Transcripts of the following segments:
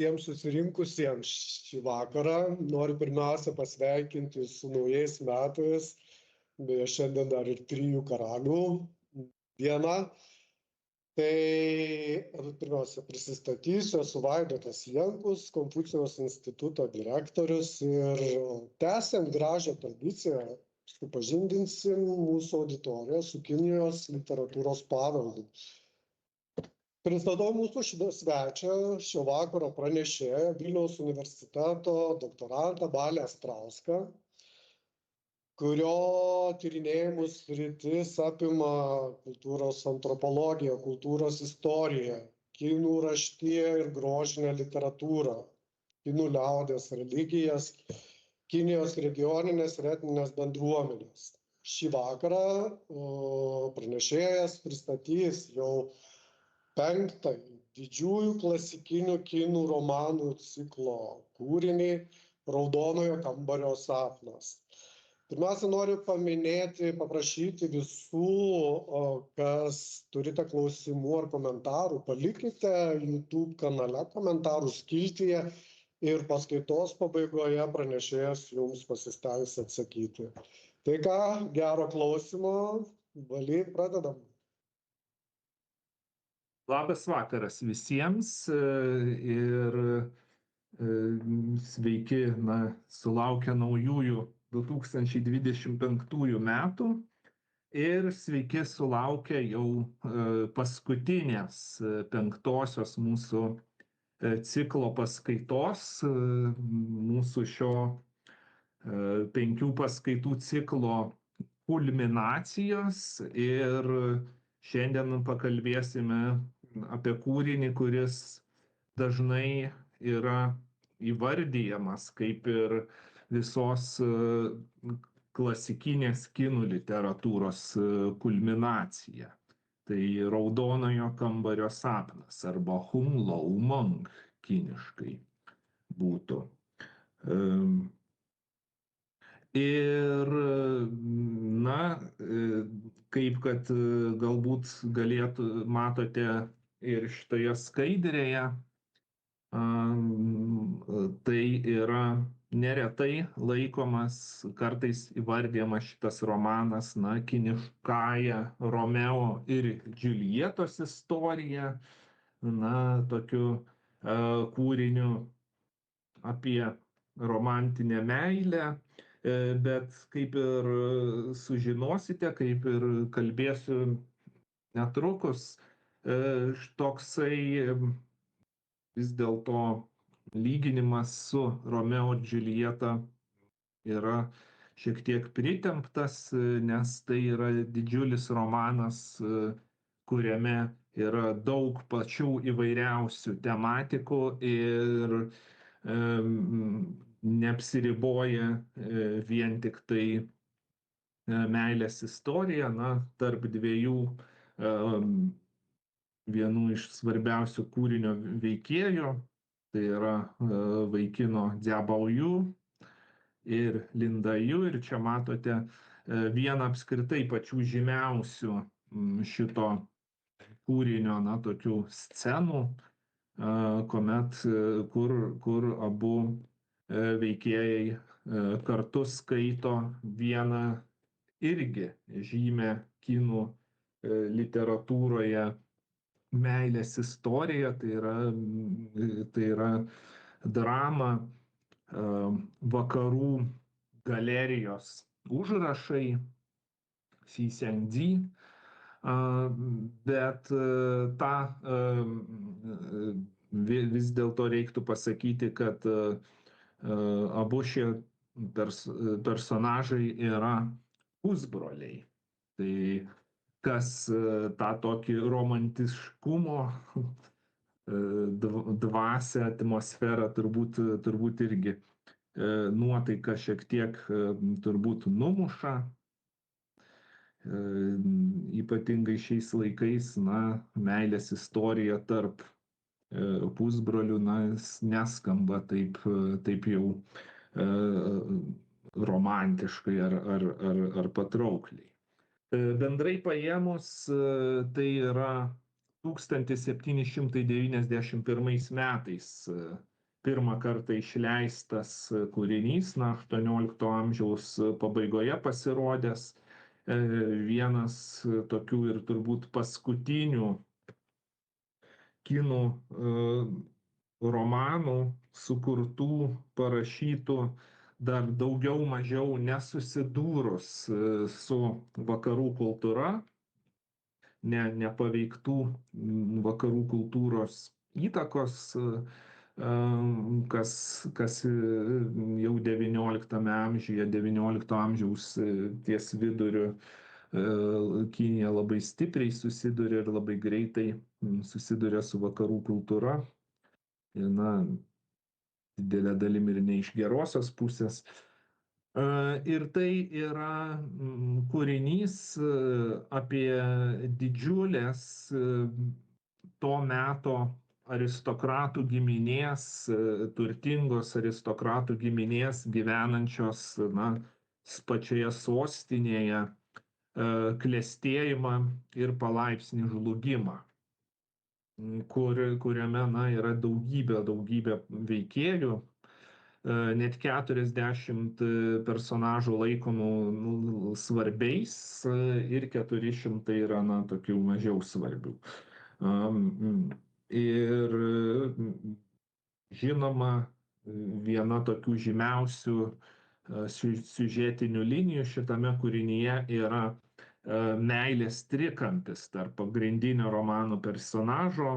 Tiems susirinkusiems šį vakarą noriu pirmiausia pasveikinti su naujais metais, beje šiandien dar ir 3 karalių diena. Tai pirmiausia prisistatysiu, esu Vaidotas Jankus, Konfucijaus instituto direktorius ir tęsiant gražią tradiciją supažindinsim mūsų auditoriją su Kinijos literatūros paveldu. Pristatau mūsų svečią šio vakaro pranešėją Vilniaus universiteto doktorantą Balį Astrauską, kurio tyrinėjimų sritis apima kultūros antropologiją, kultūros istoriją, kinų raštiją ir grožinę literatūrą, kinų liaudies religijas, Kinijos regioninės ir etninės bendruomenės. Šį vakarą pranešėjas pristatys jau 5. didžiųjų klasikinių kinų romanų ciklo kūrinį Raudonojo kambario sapnas. Pirmiausia, noriu paprašyti visų, kas turite klausimų ar komentarų, palikite YouTube kanale komentarų skiltyje ir paskaitos pabaigoje pranešėjas jums pasistengs atsakyti. Tai ką, gero klausymo, Balį, pradedam. Labas vakaras visiems ir sveiki, sulaukę naujųjų 2025 metų ir sveiki sulaukę jau paskutinės 5-osios mūsų ciklo paskaitos, mūsų šio 5 paskaitų ciklo kulminacijos ir šiandien pakalbėsime apie kūrinį, kuris dažnai yra įvardijamas kaip ir visos klasikinės kinų literatūros kulminacija. Tai Raudonojo kambario sapnas arba Hung Lou Meng kiniškai būtų. Ir, kaip kad galbūt matote ir šitoje skaidrėje, tai yra neretai laikomas, kartais įvardijamas šitas romanas, kiniškąja Romeo ir Džiuljetos istorija, tokiu kūriniu apie romantinę meilę, bet kaip ir sužinosite, kaip ir kalbėsiu netrukus, toksai vis dėlto lyginimas su Romeo ir Džiuljeta yra šiek tiek pritemptas, nes tai yra didžiulis romanas, kuriame yra daug pačių įvairiausių tematikų ir neapsiriboja vien tik tai meilės istorija, tarp dviejų vienų iš svarbiausių kūrinio veikėjų, tai yra vaikino Dziabaoju ir Lindaju, ir čia matote vieną apskritai pačių žymiausių šito kūrinio, tokių scenų, kur abu veikėjai kartu skaito vieną irgi žymę kinų literatūroje meilės istoriją, tai yra drama Vakarų galerijos užrašai, Xi-Xiang-Di, bet vis dėlto reiktų pasakyti, kad abu šie personažai yra pusbroliai. Tai kas tą tokį romantiškumo dvasią, atmosferą turbūt irgi nuotaiką šiek tiek turbūt numuša. Ypatingai šiais laikais, meilės istorija tarp pusbrolių, neskamba taip jau romantiškai ar patraukliai. Bendrai paėmus, tai yra 1791 metais pirmą kartą išleistas kūrinys, 18 amžiaus pabaigoje pasirodęs, vienas tokių ir turbūt paskutinių kinų romanų sukurtų, parašytų dar daugiau mažiau nesusidūrus su vakarų kultūra, nepaveiktų vakarų kultūros įtakos, kas jau XIX amžiuje, XIX amžiaus ties viduriu Kinija labai stipriai susiduria ir labai greitai susiduria su vakarų kultūra. Na, didelė dalimi ir ne iš gerosios pusės. Ir tai yra kūrinys apie didžiulės to meto aristokratų giminės, turtingos aristokratų giminės gyvenančios, na, pačioje sostinėje klestėjimą ir palaipsnį žlugimą, kuriame, na, yra daugybė veikėjų, net 40 personažų laikomų svarbiais ir 400 yra, na, tokių mažiau svarbių. Ir žinoma, viena tokių žymiausių siužetinių linijų šitame kūrinyje yra meilės trikampis tarp pagrindinio romano personažo,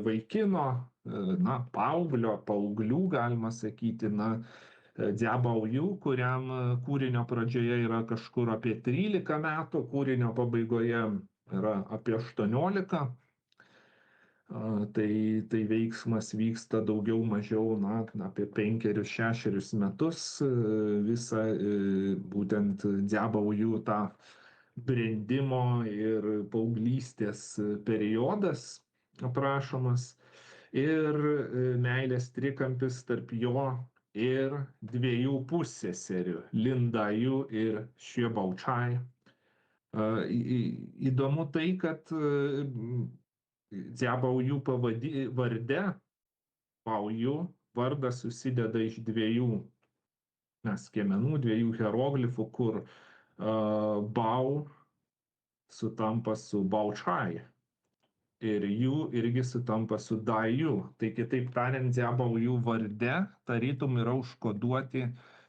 vaikino, na, paauglių, galima sakyti, na, Dziabaoju, kuriam kūrinio pradžioje yra kažkur apie 13 metų, kūrinio pabaigoje yra apie 18. Tai veiksmas vyksta daugiau mažiau, na, apie 5-6 metus, visą būtent Dziabaoju tą brendimo ir paauglystės periodas aprašomas ir meilės trikampis tarp jo ir dviejų pusseserių Lindaju ir Xuebao-Chai. Įdomu tai, kad Dziabaoju varde, Baoju vardas susideda iš dviejų skiemenų, dviejų hieroglifų, kur Bao sutampa su Bao-Chai ir jų irgi sutampa su Daju. Tai kitaip tariant, Dziabaoju varde tarytum yra užkoduoti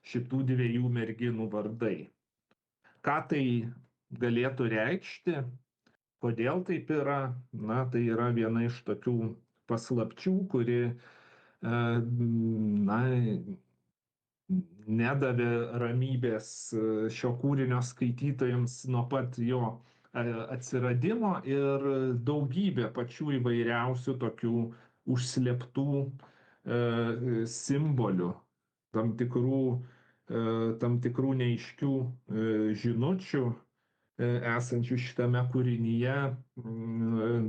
šitų dviejų merginų vardai. Ką tai galėtų reikšti? Kodėl taip yra? Na, tai yra viena iš tokių paslapčių, kuri, na, nedavė ramybės šio kūrinio skaitytojams nuo pat jo atsiradimo ir daugybė pačių įvairiausių tokių užslėptų simbolių, tam tikrų neaiškių žinučių esančių šitame kūrinyje,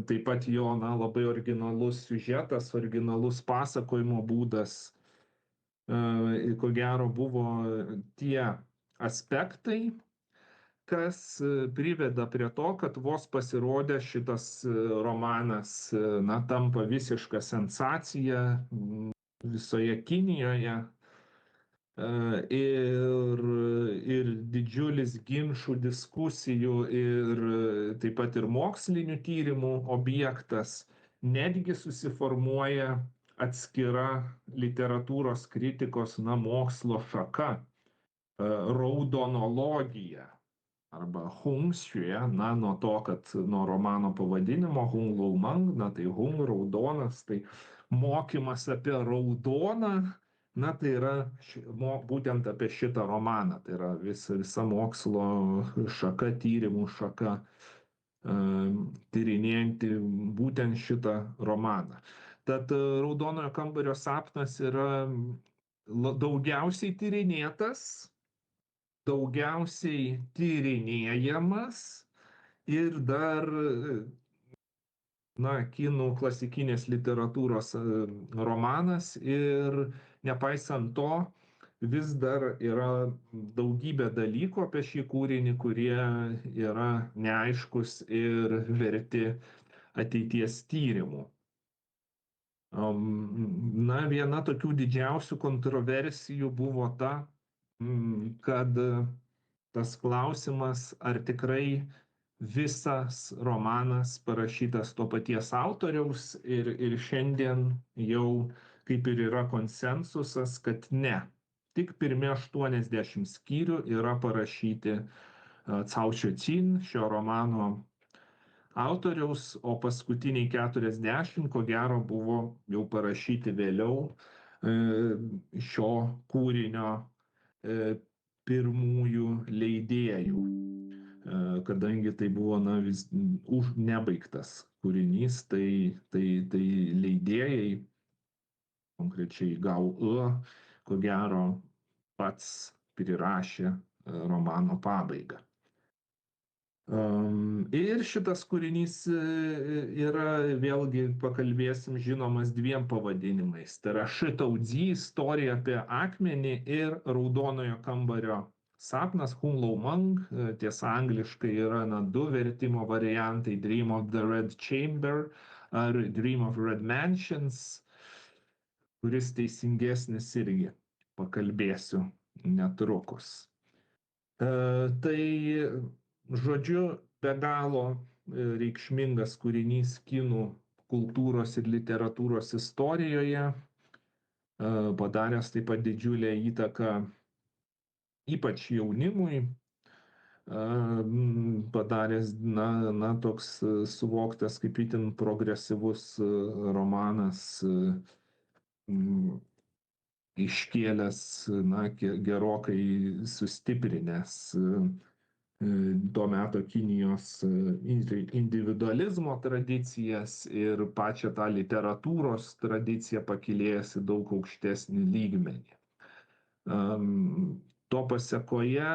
taip pat jo, na, labai originalus siužetas, originalus pasakojimo būdas, ko gero buvo tie aspektai, kas priveda prie to, kad vos pasirodė šitas romanas, na, tampa visiška sensacija visoje Kinijoje. Ir didžiulis ginčų, diskusijų ir taip pat ir mokslinių tyrimų objektas, netgi susiformuoja atskira literatūros kritikos, na, mokslo šaka, raudonologija arba hungxue, na, nuo to, kad nuo romano pavadinimo Hung Lou Mang, na, tai hung, raudonas, tai mokymas apie raudoną. Na, tai yra būtent apie šitą romaną, tai yra visa mokslo šaka, tyrimų šaka, tyrinėjanti būtent šitą romaną. Tad Raudonojo kambario sapnas yra daugiausiai tyrinėtas, daugiausiai tyrinėjamas ir dar, na, kinų klasikinės literatūros romanas ir nepaisant to, vis dar yra daugybė dalykų apie šį kūrinį, kurie yra neaiškus ir verti ateities tyrimų. Na, viena tokių didžiausių kontroversijų buvo ta, kad tas klausimas, ar tikrai visas romanas parašytas to paties autoriaus ir šiandien jau kaip ir yra konsensusas, kad ne. Tik pirmi 80 skyrių yra parašyti Cao Šiocin, šio romano autoriaus, o paskutiniai 40, ko gero, buvo jau parašyti vėliau šio kūrinio pirmųjų leidėjų, kadangi tai buvo vis nebaigtas kūrinys, tai leidėjai, konkrečiai Gao E, ko gero pats prirašė romano pabaigą. Ir šitas kūrinys yra, vėlgi pakalbėsim, žinomas dviem pavadinimais. Tai yra Šitaudzy, istorija apie akmenį, ir Raudonojo kambario sapnas, Hung Lou Mang, tiesa angliškai yra du vertimo variantai, Dream of the Red Chamber ar Dream of Red Mansions, kuris teisingesnis irgi pakalbėsiu netrukus. Tai žodžiu, be galo reikšmingas kūrinys kinų kultūros ir literatūros istorijoje, padaręs taip pat didžiulę įtaką ypač jaunimui, padaręs, toks suvoktas kaip itin progresyvus romanas, iškėlęs, gerokai sustiprinęs to meto Kinijos individualizmo tradicijas ir pačią tą literatūros tradiciją pakilėjęs į daug aukštesnį lygmenį. To pasekoje,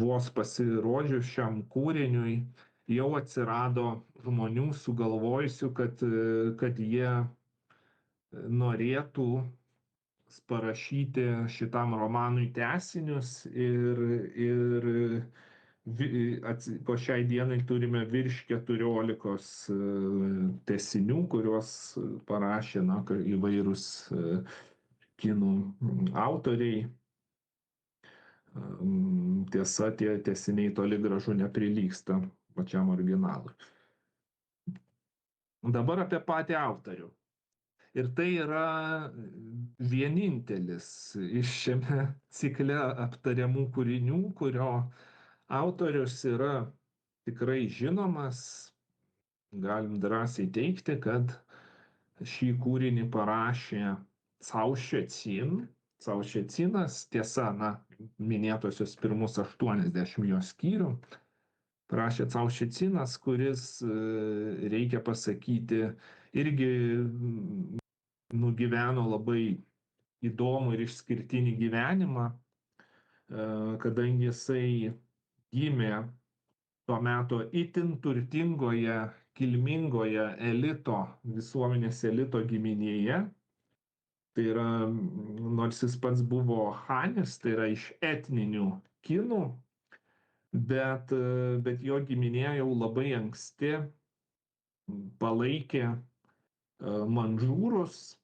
vos pasirodžius šiam kūriniui, jau atsirado žmonių sugalvojusių, kad jie norėtų parašyti šitam romanui tęsinius ir po šiai dienai turime virš 14 tęsinių, kuriuos parašė įvairūs kinų autoriai. Tiesa, tie tęsiniai toli gražu neprilygsta pačiam originalui. Dabar apie patį autorių. Ir tai yra vienintelis iš šiame cikle aptariamų kūrinių, kurio autorius yra tikrai žinomas. Galim drąsiai teikti, kad šį kūrinį parašė Cao Šiocin. Cao Šiocinas, tiesa, minėtosios pirmus 80 jo skyrių, parašė Cao Šiocinas, kuris, reikia pasakyti, irgi nugyveno labai įdomų ir išskirtinį gyvenimą, kadangi jisai gimė tuo metu itin turtingoje, kilmingoje elito, visuomenės elito giminėje. Tai yra, nors jis pats buvo hanis, tai yra iš etninių kinų, bet jo giminė jau labai anksti palaikė mandžūrus,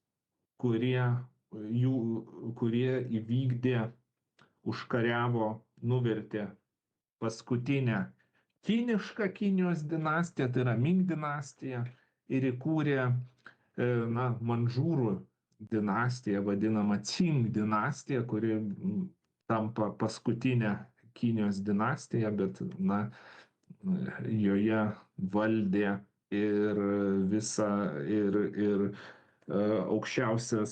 kurie įvykdė, užkariavo, nuvertė paskutinę kinišką Kinijos dinastiją, tai yra Ming dinastiją, ir įkūrė mandžūrų dinastiją, vadinamą Qing dinastiją, kuri tampa paskutinę Kinijos dinastiją, bet joje valdė ir aukščiausią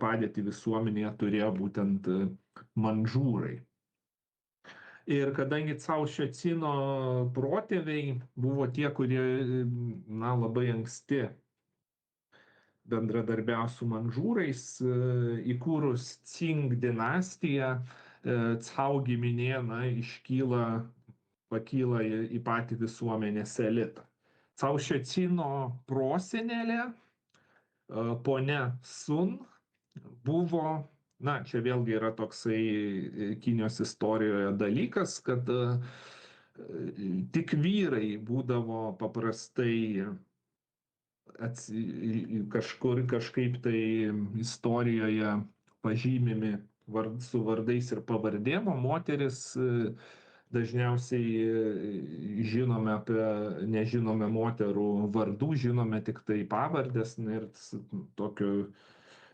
padėtį visuomenėje turėjo būtent mandžūrai. Ir kadangi Cao Šiocino protėviai buvo tie, kurie labai anksti bendradarbiavo su mandžūrais, įkūrus Qing dinastiją, Cao giminė pakyla į patį visuomenės elitą. Cao Šiocino prosenelė, ponia Sun, buvo, čia vėlgi yra toksai Kinijos istorijoje dalykas, kad tik vyrai būdavo paprastai kažkaip tai istorijoje pažymimi su vardais ir pavardėm, o moteris dažniausiai nežinome moterų vardų, žinome tik tai pavardės ir tokiu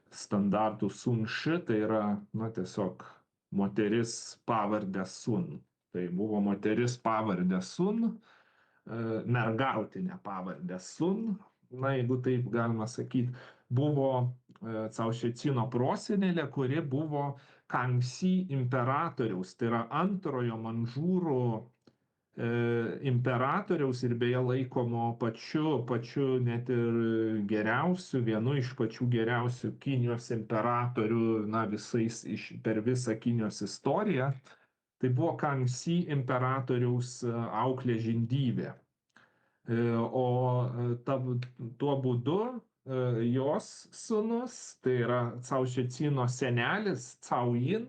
standartų Sun Ši, tai yra, tiesiog moteris pavardę Sun. Tai buvo moteris pavardę Sun, mergautinę pavardę Sun, jeigu taip galima sakyti, buvo Cao Šecino prosenelė, kuri buvo Kangxi imperatoriaus, tai yra antrojo Manžūrų imperatoriaus ir beje laikomo pačiu net ir geriausiu, vienu iš pačių geriausių Kinijos imperatorių, per visą Kinijos istoriją. Tai buvo Kangxi imperatoriaus auklė žindyvė. O tuo būdu jos sūnus, tai yra Cao Šecino senelis, Cao Jin,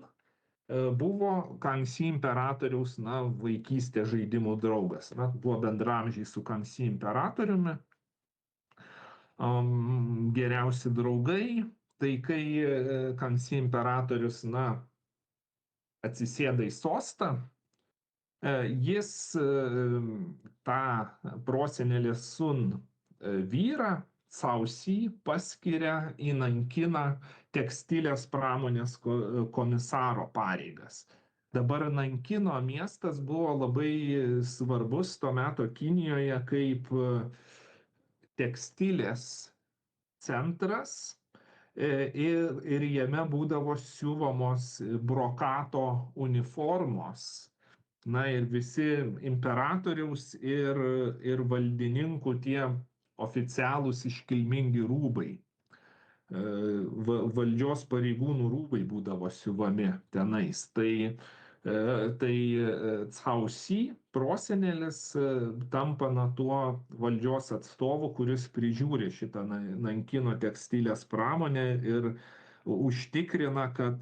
buvo Kangxi imperatoriaus vaikystės žaidimų draugas. Buvo bendramžiai su Kangxi imperatoriumi, geriausi draugai. Tai kai Kangxi imperatorius atsisėda į sostą, jis tą prosenelės Sun vyrą Cao Si paskiria į Nankiną tekstilės pramonės komisaro pareigas. Dabar Nankino miestas buvo labai svarbus to meto Kinijoje kaip tekstilės centras ir jame būdavo siuvamos brokato uniformos. Ir visi imperatoriaus ir valdininkų tie oficialūs iškilmingi rūbai, valdžios pareigūnų rūbai būdavo siuvami tenais. Tai Cao Si prosenelis tampa tuo valdžios atstovu, kuris prižiūri šitą Nankino tekstilės pramonę ir užtikrina, kad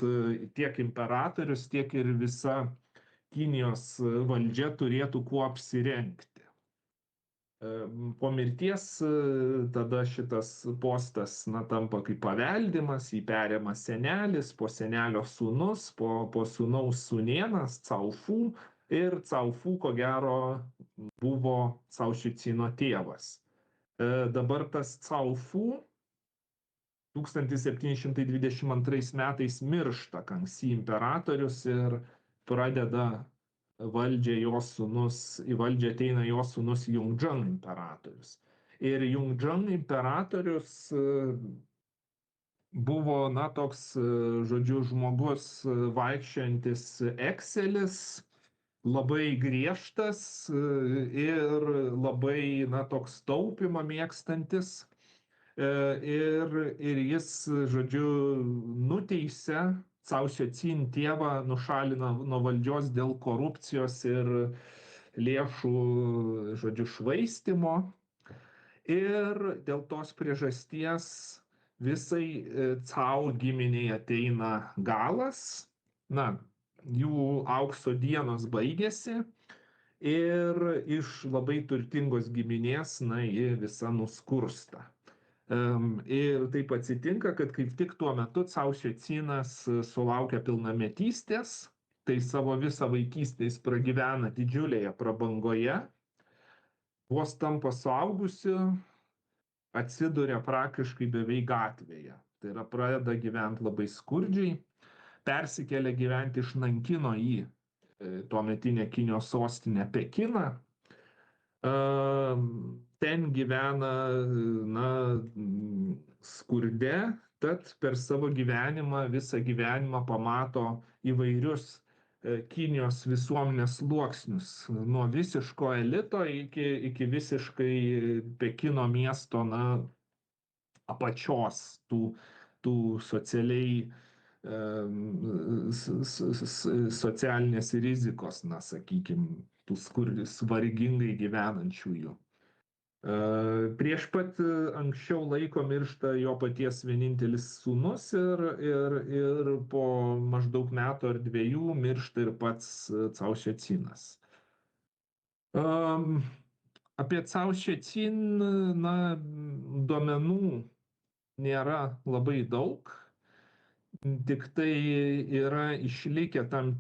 tiek imperatorius, tiek ir visa Kinijos valdžia turėtų kuo apsirengti. Po mirties tada šitas postas tampa kaip paveldimas, jį perima senelis, po senelio sūnus, po sūnaus sūnėnas Cao Fu, ir Cao Fu ko gero buvo Cao Šecino tėvas. Dabar tas Cao Fu 1722 metais miršta Kangxi imperatorius ir pradeda į valdžią ateina jo sūnus Jungzheng imperatorius. Ir Jungzheng imperatorius buvo, toks, žodžiu, žmogus vaikščiojantis Excelis, labai griežtas ir labai, toks taupymą mėgstantis. Ir jis, žodžiu, nuteisė Cao Šecin tėvą, nušalina nuo valdžios dėl korupcijos ir lėšų, žodžiu, švaistymo. Ir dėl tos priežasties visai Cao giminiai ateina galas, jų aukso dienos baigėsi ir iš labai turtingos giminės, ji visa nuskursta. Ir taip atsitinka, kad kaip tik tuo metu Cao Šecinas sulaukia pilnametystės, tai savo visą vaikystę jis pragyvena didžiulėje prabangoje, vos tampa suaugusiu, atsiduria praktiškai beveik gatvėje. Tai yra pradeda gyventi labai skurdžiai, persikelia gyventi iš Nankino į tuometinę Kinijos sostinę Pekiną. Ten gyvena skurde, tad per savo visą gyvenimą pamato įvairius Kinijos visuomenės sluoksnius, nuo visiško elito iki visiškai Pekino miesto apačios, tų socialiai socialinės rizikos, sakykime, tų vargingai gyvenančiųjų. Prieš pat anksčiau laiko miršta jo paties vienintelis sūnus ir po maždaug metų ar 2 miršta ir pats Cao Šecinas. Apie Cao Šecin, na, duomenų nėra labai daug, tik tai yra išlikę tam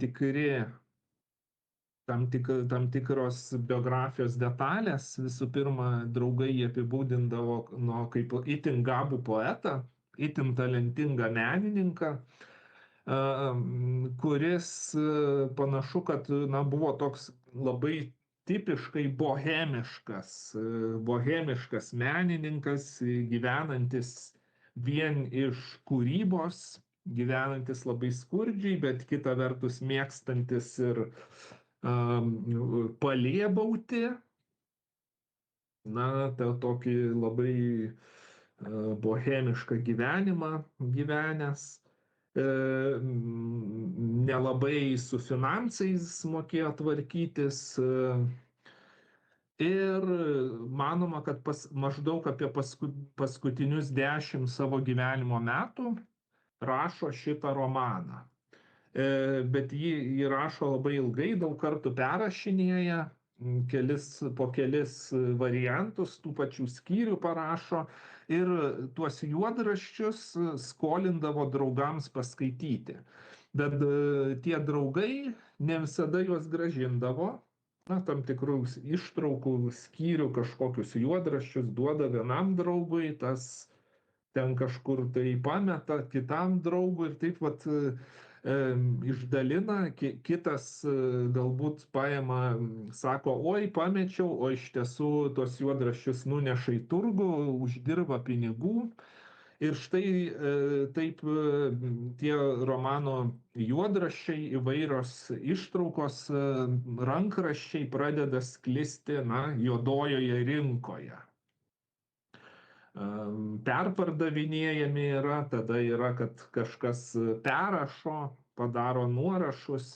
tikros biografijos detalės. Visų pirma, draugai jį apibūdindavo kaip itin gabų poetą, itin talentingą menininką, kuris panašu, kad na, buvo toks labai tipiškai bohemiškas menininkas, gyvenantis vien iš kūrybos, gyvenantis labai skurdžiai, bet kita vertus mėgstantis ir palėbauti, na, tą tokį labai bohemišką gyvenimą gyvenęs, nelabai su finansais mokėjo tvarkytis, ir manoma, kad maždaug apie paskutinius 10 savo gyvenimo metų rašo šitą romaną. Bet jį rašo labai ilgai, daug kartų perrašinėja, po kelis variantus tų pačių skyrių parašo ir tuos juodraščius skolindavo draugams paskaityti. Bet tie draugai ne visada juos grąžindavo, na, tam tikrų ištraukų, skyrių, kažkokius juodraščius duoda vienam draugui, tas ten kažkur tai pameta kitam draugui ir taip vat išdalina, kitas galbūt paima, sako, oi, pamečiau, o iš tiesų tos juodraščius nuneša į turgų, uždirba pinigų. Ir štai taip tie romano juodraščiai, įvairios ištraukos, rankraščiai pradeda sklisti, na, juodojoje rinkoje. Perpardavinėjami yra, tada yra, kad kažkas perrašo, padaro nuorašus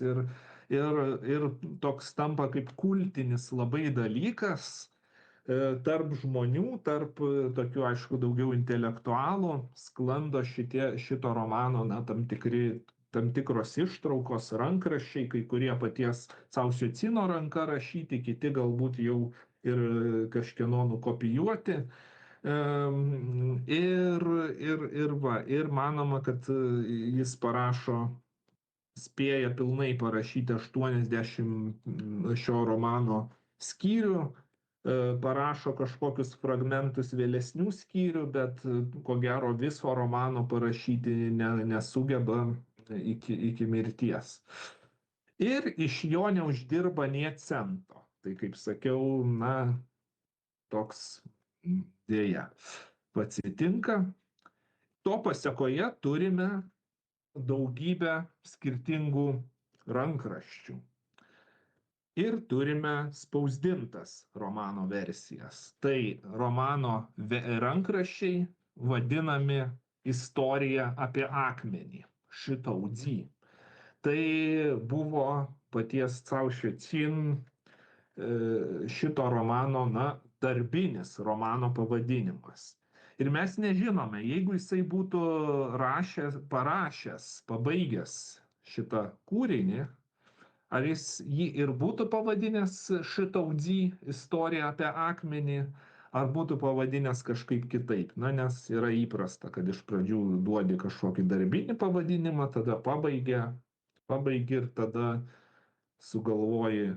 ir toks tampa kaip kultinis labai dalykas tarp žmonių, tarp tokių, aišku, daugiau intelektualų, sklando šito romano, na, tam tikros ištraukos, rankraščiai, kai kurie paties Cao Šecino ranka rašyti, kiti galbūt jau ir kažkieno nukopijuoti. Ir manoma, kad jis spėja pilnai parašyti 80 šio romano skyrių, parašo kažkokius fragmentus vėlesnių skyrių, bet ko gero viso romano parašyti nesugeba iki mirties. Ir iš jo neuždirba nė cento. Tai, kaip sakiau, na, toks dėja atsitinka. To pasekoje turime daugybę skirtingų rankraščių. Ir turime spausdintas romano versijas. Tai romano rankraščiai vadinami Istorija apie akmenį, Shitao Zi. Tai buvo paties Cao Šecin šito romano, na, darbinis romano pavadinimas. Ir mes nežinome, jeigu jisai būtų parašęs, pabaigęs šitą kūrinį, ar jis jį ir būtų pavadinęs Shitao Zi, Istorija apie akmenį, ar būtų pavadinęs kažkaip kitaip. Na, nes yra įprasta, kad iš pradžių duodi kažkokį darbinį pavadinimą, tada pabaigi ir tada sugalvoji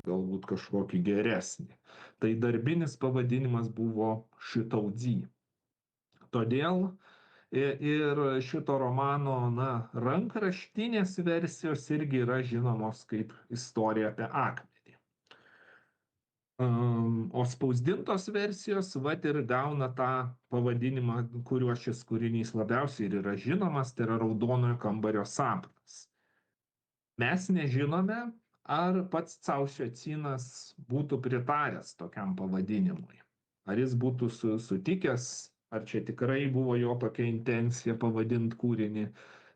galbūt kažkokį geresnį. Tai darbinis pavadinimas buvo Shitao Zi. Todėl ir šito romano, na, rankraštinės versijos irgi yra žinomos kaip Istorija apie akmenį. O spausdintos versijos vat ir gauna tą pavadinimą, kuriuo šis kūrinys labiausiai ir yra žinomas, tai yra Raudonojo kambario sapnas. Mes nežinome, ar pats Cao Šecinas būtų pritaręs tokiam pavadinimui. Ar jis būtų sutikęs, ar čia tikrai buvo jo tokia intencija pavadinti kūrinį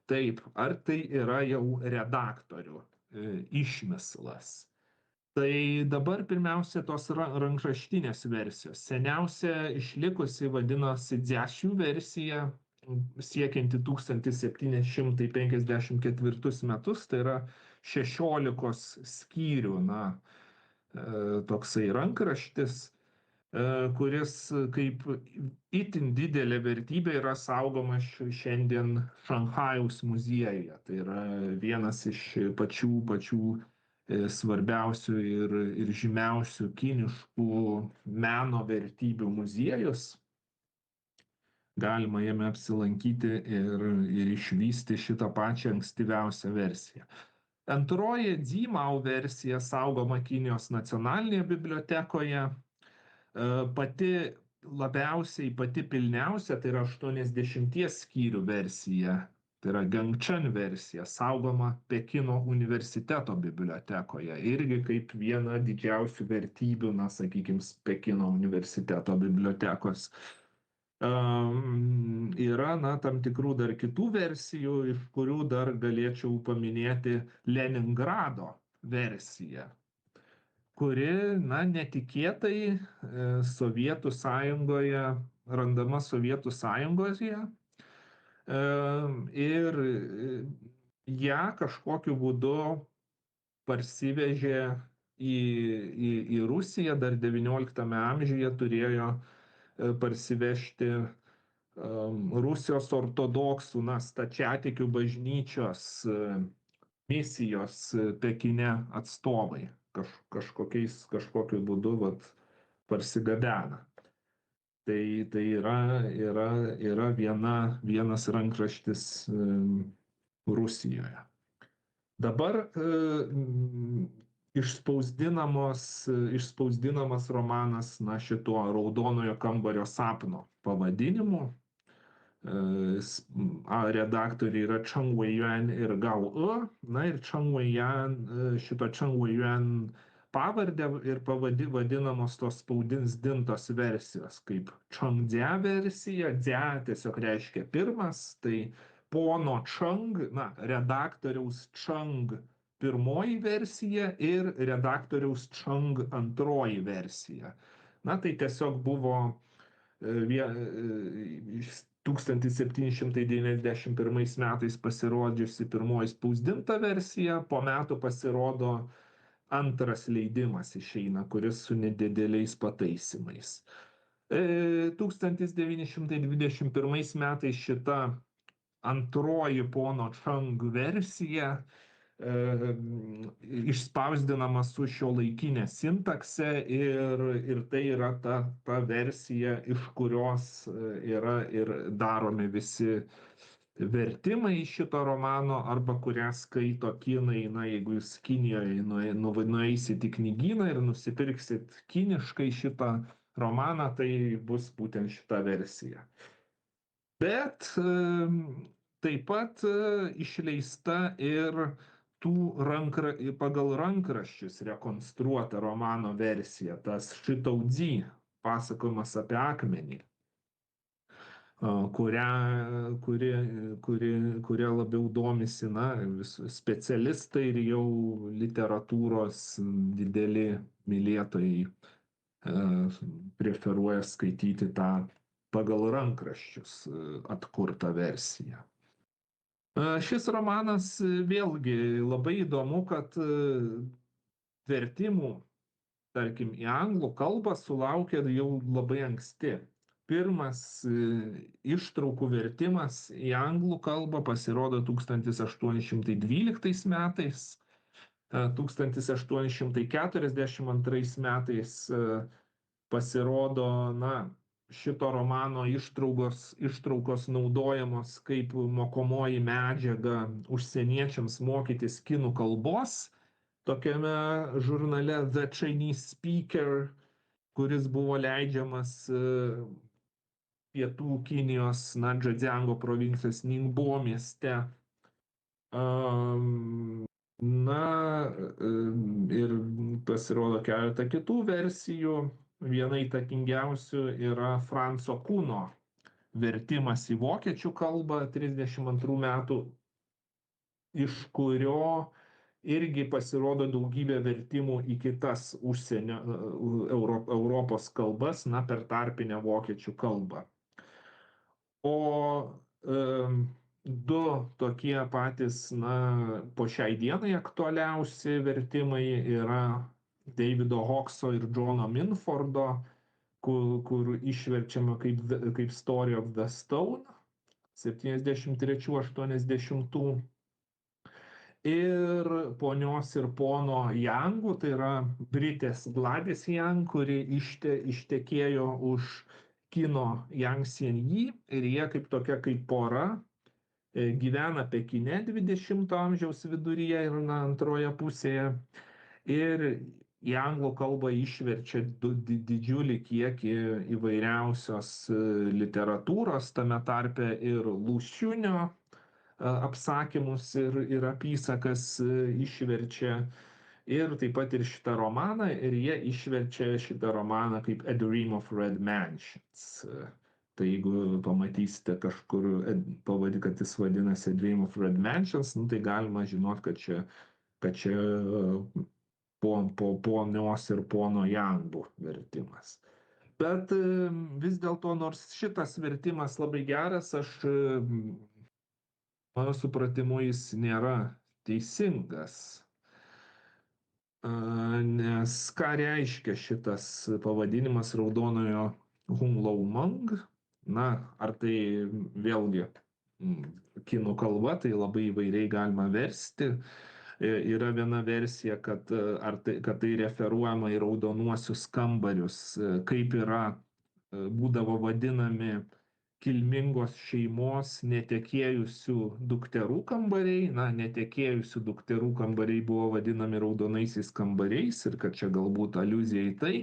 taip, ar tai yra jau redaktorių išmislas. Tai dabar pirmiausia tos rankraštinės versijos. Seniausia išlikusi vadinosi Dziašių versija, siekianti 1754 metus, tai yra 16 skyrių, na, toksai rankraštis. kuris kaip itin didelė vertybė yra saugomas šiandien Šanchajaus muziejuje. Tai yra vienas iš pačių svarbiausių ir žymiausių kiniškų meno vertybių muziejus. Galima jame apsilankyti ir išvysti šitą pačią ankstyviausią versiją. Antroji Dzimao versija saugoma Kinijos nacionalinėje bibliotekoje. Pati pilniausia, tai yra 80 skyrių versija, tai yra Gangčan versija, saugoma Pekino universiteto bibliotekoje. Irgi kaip viena didžiausių vertybių, sakykime, Pekino universiteto bibliotekos. Yra tam tikrų dar kitų versijų, iš kurių dar galėčiau paminėti Leningrado versiją, kuri netikėtai Sovietų Sąjungoje, randama Sovietų Sąjungoje, ir ją kažkokiu būdu parsivežė į Rusiją, dar XIX amžiuje turėjo parsivežti Rusijos ortodoksų stačiatikių bažnyčios misijos Pekine atstovai kažkokiu būdu parsigabena. Tai yra vienas rankraštis Rusijoje. Dabar išspausdinamas romanas šituo Raudonojo kambario sapno pavadinimu. Redaktoriai yra Cheng Weiyuan ir Gao E. Ir šito Cheng Weiyuan pavardę ir vadinamos tos spausdintos versijos kaip Chengdzia versija. Dzia tiesiog reiškia pirmas, tai pono Cheng, redaktoriaus Cheng pirmoji versija ir redaktoriaus Cheng antroji versija. Tai tiesiog buvo 1791 metais pasirodžiusi pirmoji spausdinta versija, po metų pasirodo antras leidimas išeina, kuris su nedideliais pataisimais. 1921 metais šita antroji pono Cheng versija išspausdinama su šiuolaikinė sintakse ir tai yra ta versija, iš kurios yra ir daromi visi vertimai šito romano, arba kurią skaito kinai. Jeigu jūs Kinijoje nueisit į knygyną ir nusipirksit kiniškai šitą romaną, tai bus būtent šita versija. Bet taip pat išleista ir pagal rankraščius rekonstruota romano versija, tas Šitaudzi, pasakojimas apie akmenį, kuria labiau domisi specialistai ir jau literatūros dideli mylėtojai preferuoja skaityti tą pagal rankraščius atkurtą versiją. Šis romanas vėlgi labai įdomu, kad vertimų, tarkim, į anglų kalbą sulaukė jau labai anksti. Pirmas ištraukų vertimas į anglų kalbą pasirodo 1812 metais, 1842 metais pasirodo, šito romano ištraukos naudojamos kaip mokomoji medžiaga užsieniečiams mokytis kinų kalbos, tokiame žurnale The Chinese Speaker, kuris buvo leidžiamas pietų Kinijos Džedziango provincijos Ningbo mieste. Ir pasirodo keletą kitų versijų. Viena įtakingiausių yra Franco Kuno vertimas į vokiečių kalbą 32 metų, iš kurio irgi pasirodo daugybė vertimų į kitas užsienio Europos kalbas, per tarpinę vokiečių kalbą. O du tokie patys, po šiai dienai aktualiausi vertimai yra Davido Hokso ir Džono Minfordo kur išverčiama kaip Story of the Stone 73-80. Ir ponios ir pono Yangų, tai yra Britės Gladys Yang, kuri ištekėjo už kino Yang Xianyi ir jie kaip tokia kaip pora gyvena Pekine 20-ojo amžiaus viduryje ir antroje pusėje. Ir į anglų kalbą išverčia didžiulį kiekį įvairiausios literatūros, tame tarpe ir Lušiūnio apsakymus ir apysakas išverčia. Ir taip pat ir šitą romaną, ir jie išverčia šitą romaną kaip A Dream of Red Mansions. Tai jeigu pamatysite kažkur, kad jis vadinasi A Dream of Red Mansions, nu, tai galima žinoti, kad čia ponios ir pono Yangų vertimas. Bet vis dėlto, nors šitas vertimas labai geras, mano supratimu, jis nėra teisingas. Nes ką reiškia šitas pavadinimas raudonojo Hunlaumang? Na, ar tai vėlgi kinų kalba, tai labai įvairiai galima versti. Yra viena versija, kad tai referuojama į raudonuosius kambarius, kaip būdavo vadinami kilmingos šeimos netekėjusių dukterų kambariai. Na, netekėjusių dukterų kambariai buvo vadinami raudonaisiais kambariais ir kad čia galbūt aliuzija į tai,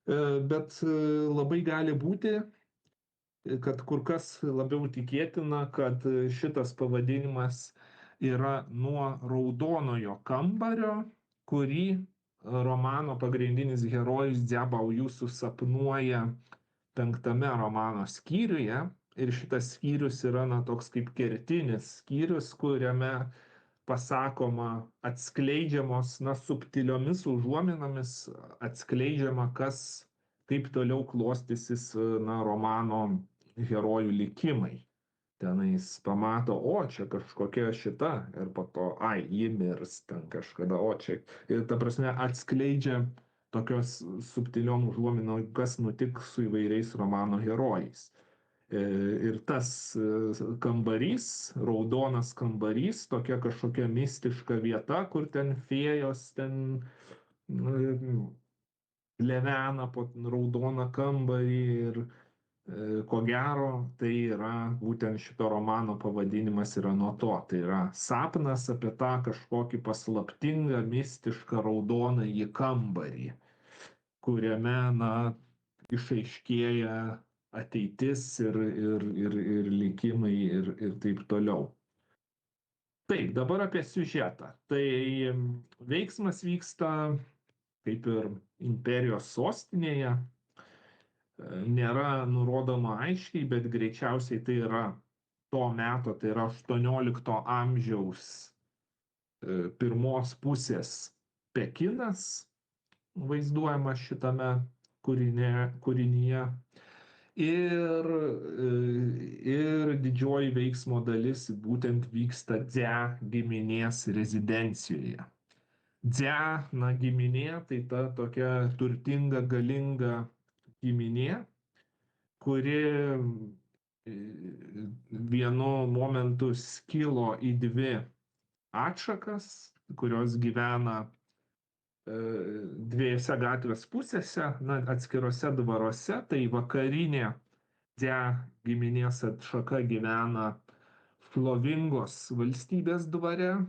bet labai gali būti, kad kur kas labiau tikėtina, kad šitas pavadinimas yra nuo raudonojo kambario, kurį romano pagrindinis herojus Dziabaoju susapnuoja 5 romano skyriuje. Ir šitas skyrius yra toks kaip kertinis skyrius, kuriame pasakoma, atskleidžiamos subtiliomis užuominomis, atskleidžiama, kaip toliau klostysis romano herojų likimai. Tenais pamato, čia kažkokia šita, ir po to, ji mirs ten kažkada, čia. Ir ta prasme atskleidžia tokios subtiliom užuominom, kas nutiks su įvairiais romano herojais. Ir tas kambarys, raudonas kambarys, tokia kažkokia mistiška vieta, kur ten fėjos ten levena po raudoną kambarį ir ko gero, tai yra būtent šito romano pavadinimas yra nuo to. Tai yra sapnas apie tą kažkokį paslaptingą, mistišką raudonąjį kambarį, kuriame, išaiškėja ateitis ir likimai ir taip toliau. Taip, dabar apie siužetą. Tai veiksmas vyksta kaip ir imperijos sostinėje. Nėra nurodoma aiškiai, bet greičiausiai tai yra to meto, tai yra 18 amžiaus pirmos pusės Pekinas vaizduojama šitame kūrinyje. Ir didžioji veiksmo dalis būtent vyksta Dzia giminės rezidencijoje. Dzia, giminė, tai ta tokia turtinga, galinga giminė, kuri vienu momentu skilo į 2 atšakas, kurios gyvena 2 gatvės pusėse, atskiruose dvaruose. Tai vakarinė Dzia giminės atšaka gyvena šlovingos valstybės dvare,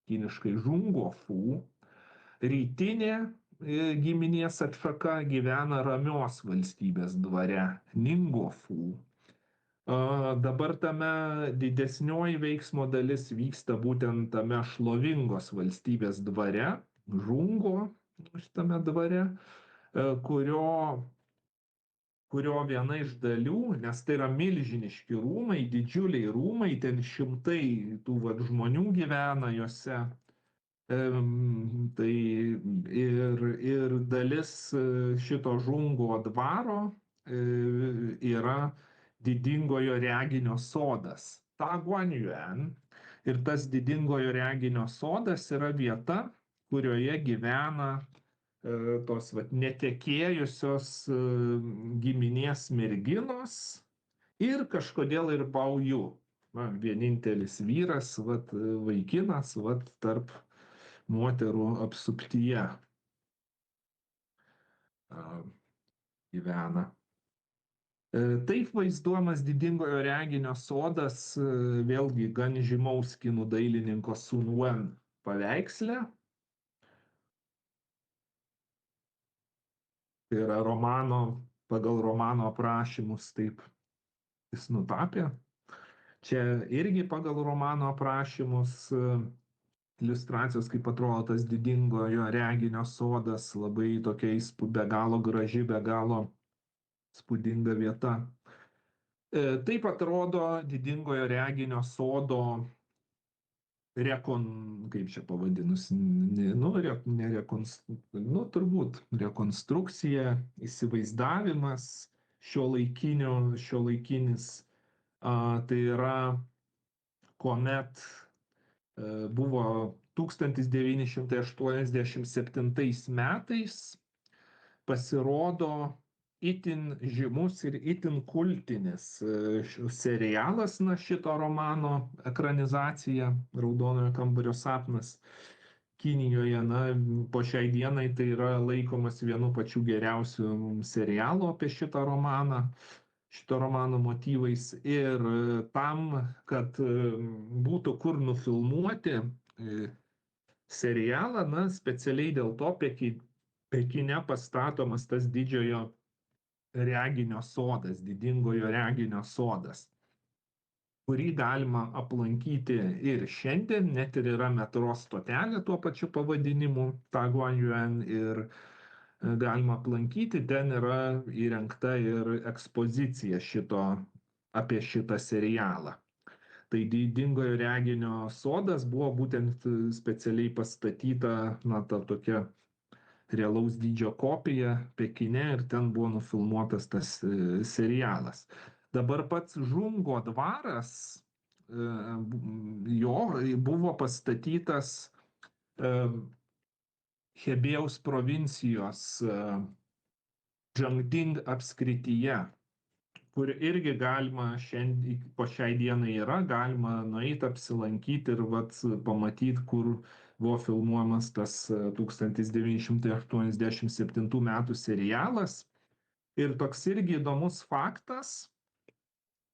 kiniškai Žungofu. Rytinė giminės atšaka gyvena ramios valstybės dvare, Ningofu. Dabar tame didesnioji veiksmo dalis vyksta būtent tame šlovingos valstybės dvare, Žungo šitame dvare, kurio viena iš dalių, nes tai yra milžiniški rūmai, didžiuliai rūmai, ten šimtai tų žmonių gyvena juose. Tai ir dalis šito Žungo dvaro yra didingojo reginio sodas, Taguanyuan. Ir tas didingojo reginio sodas yra vieta, kurioje gyvena tos vat netekėjusios giminės merginos ir kažkodėl ir Bauju. Na, vienintelis vyras, vat, vaikinas, vat, tarp moterų apsuptyje gyvena. Taip vaizduojamas didingojo reginio sodas, vėlgi gan žymaus kinų dailininko Sun Wen paveiksle. Tai yra pagal romano aprašymus taip jis nutapė. Čia irgi pagal romano aprašymus iliustracijos, kaip atrodo tas didingojo reginio sodas, labai tokia be galo graži, be galo spūdinga vieta. Taip atrodo didingojo reginio sodo kaip čia pavadinus, turbūt rekonstrukcija, įsivaizdavimas šiuolaikinis, tai yra, kuomet buvo 1987 metais pasirodo itin žymus ir itin kultinis serialas šito romano ekranizacija Raudonojo kambario sapnas Kinijoje. Po šiai dienai tai yra laikomas vienu pačių geriausių serialų apie šito romano motyvais. Ir tam, kad būtų kur nufilmuoti serialą, specialiai dėl to Pekine pastatomas tas didingojo reginio sodas, kurį galima aplankyti ir šiandien, net ir yra metro stotelė tuo pačiu pavadinimu Taguanyuan, ir galima aplankyti, ten yra įrengta ir ekspozicija apie šitą serialą. Tai didingojo reginio sodas buvo būtent specialiai pastatyta, ta tokia realaus dydžio kopija Pekine, ir ten buvo nufilmuotas tas serialas. Dabar pats Žungo dvaras, jo buvo pastatytas Hebėjaus provincijos Jiangding apskrityje, kur irgi galima po šiai dienai galima nueiti, apsilankyti ir pamatyti, kur buvo filmuojamas tas 1987 metų serialas. Ir toks irgi įdomus faktas,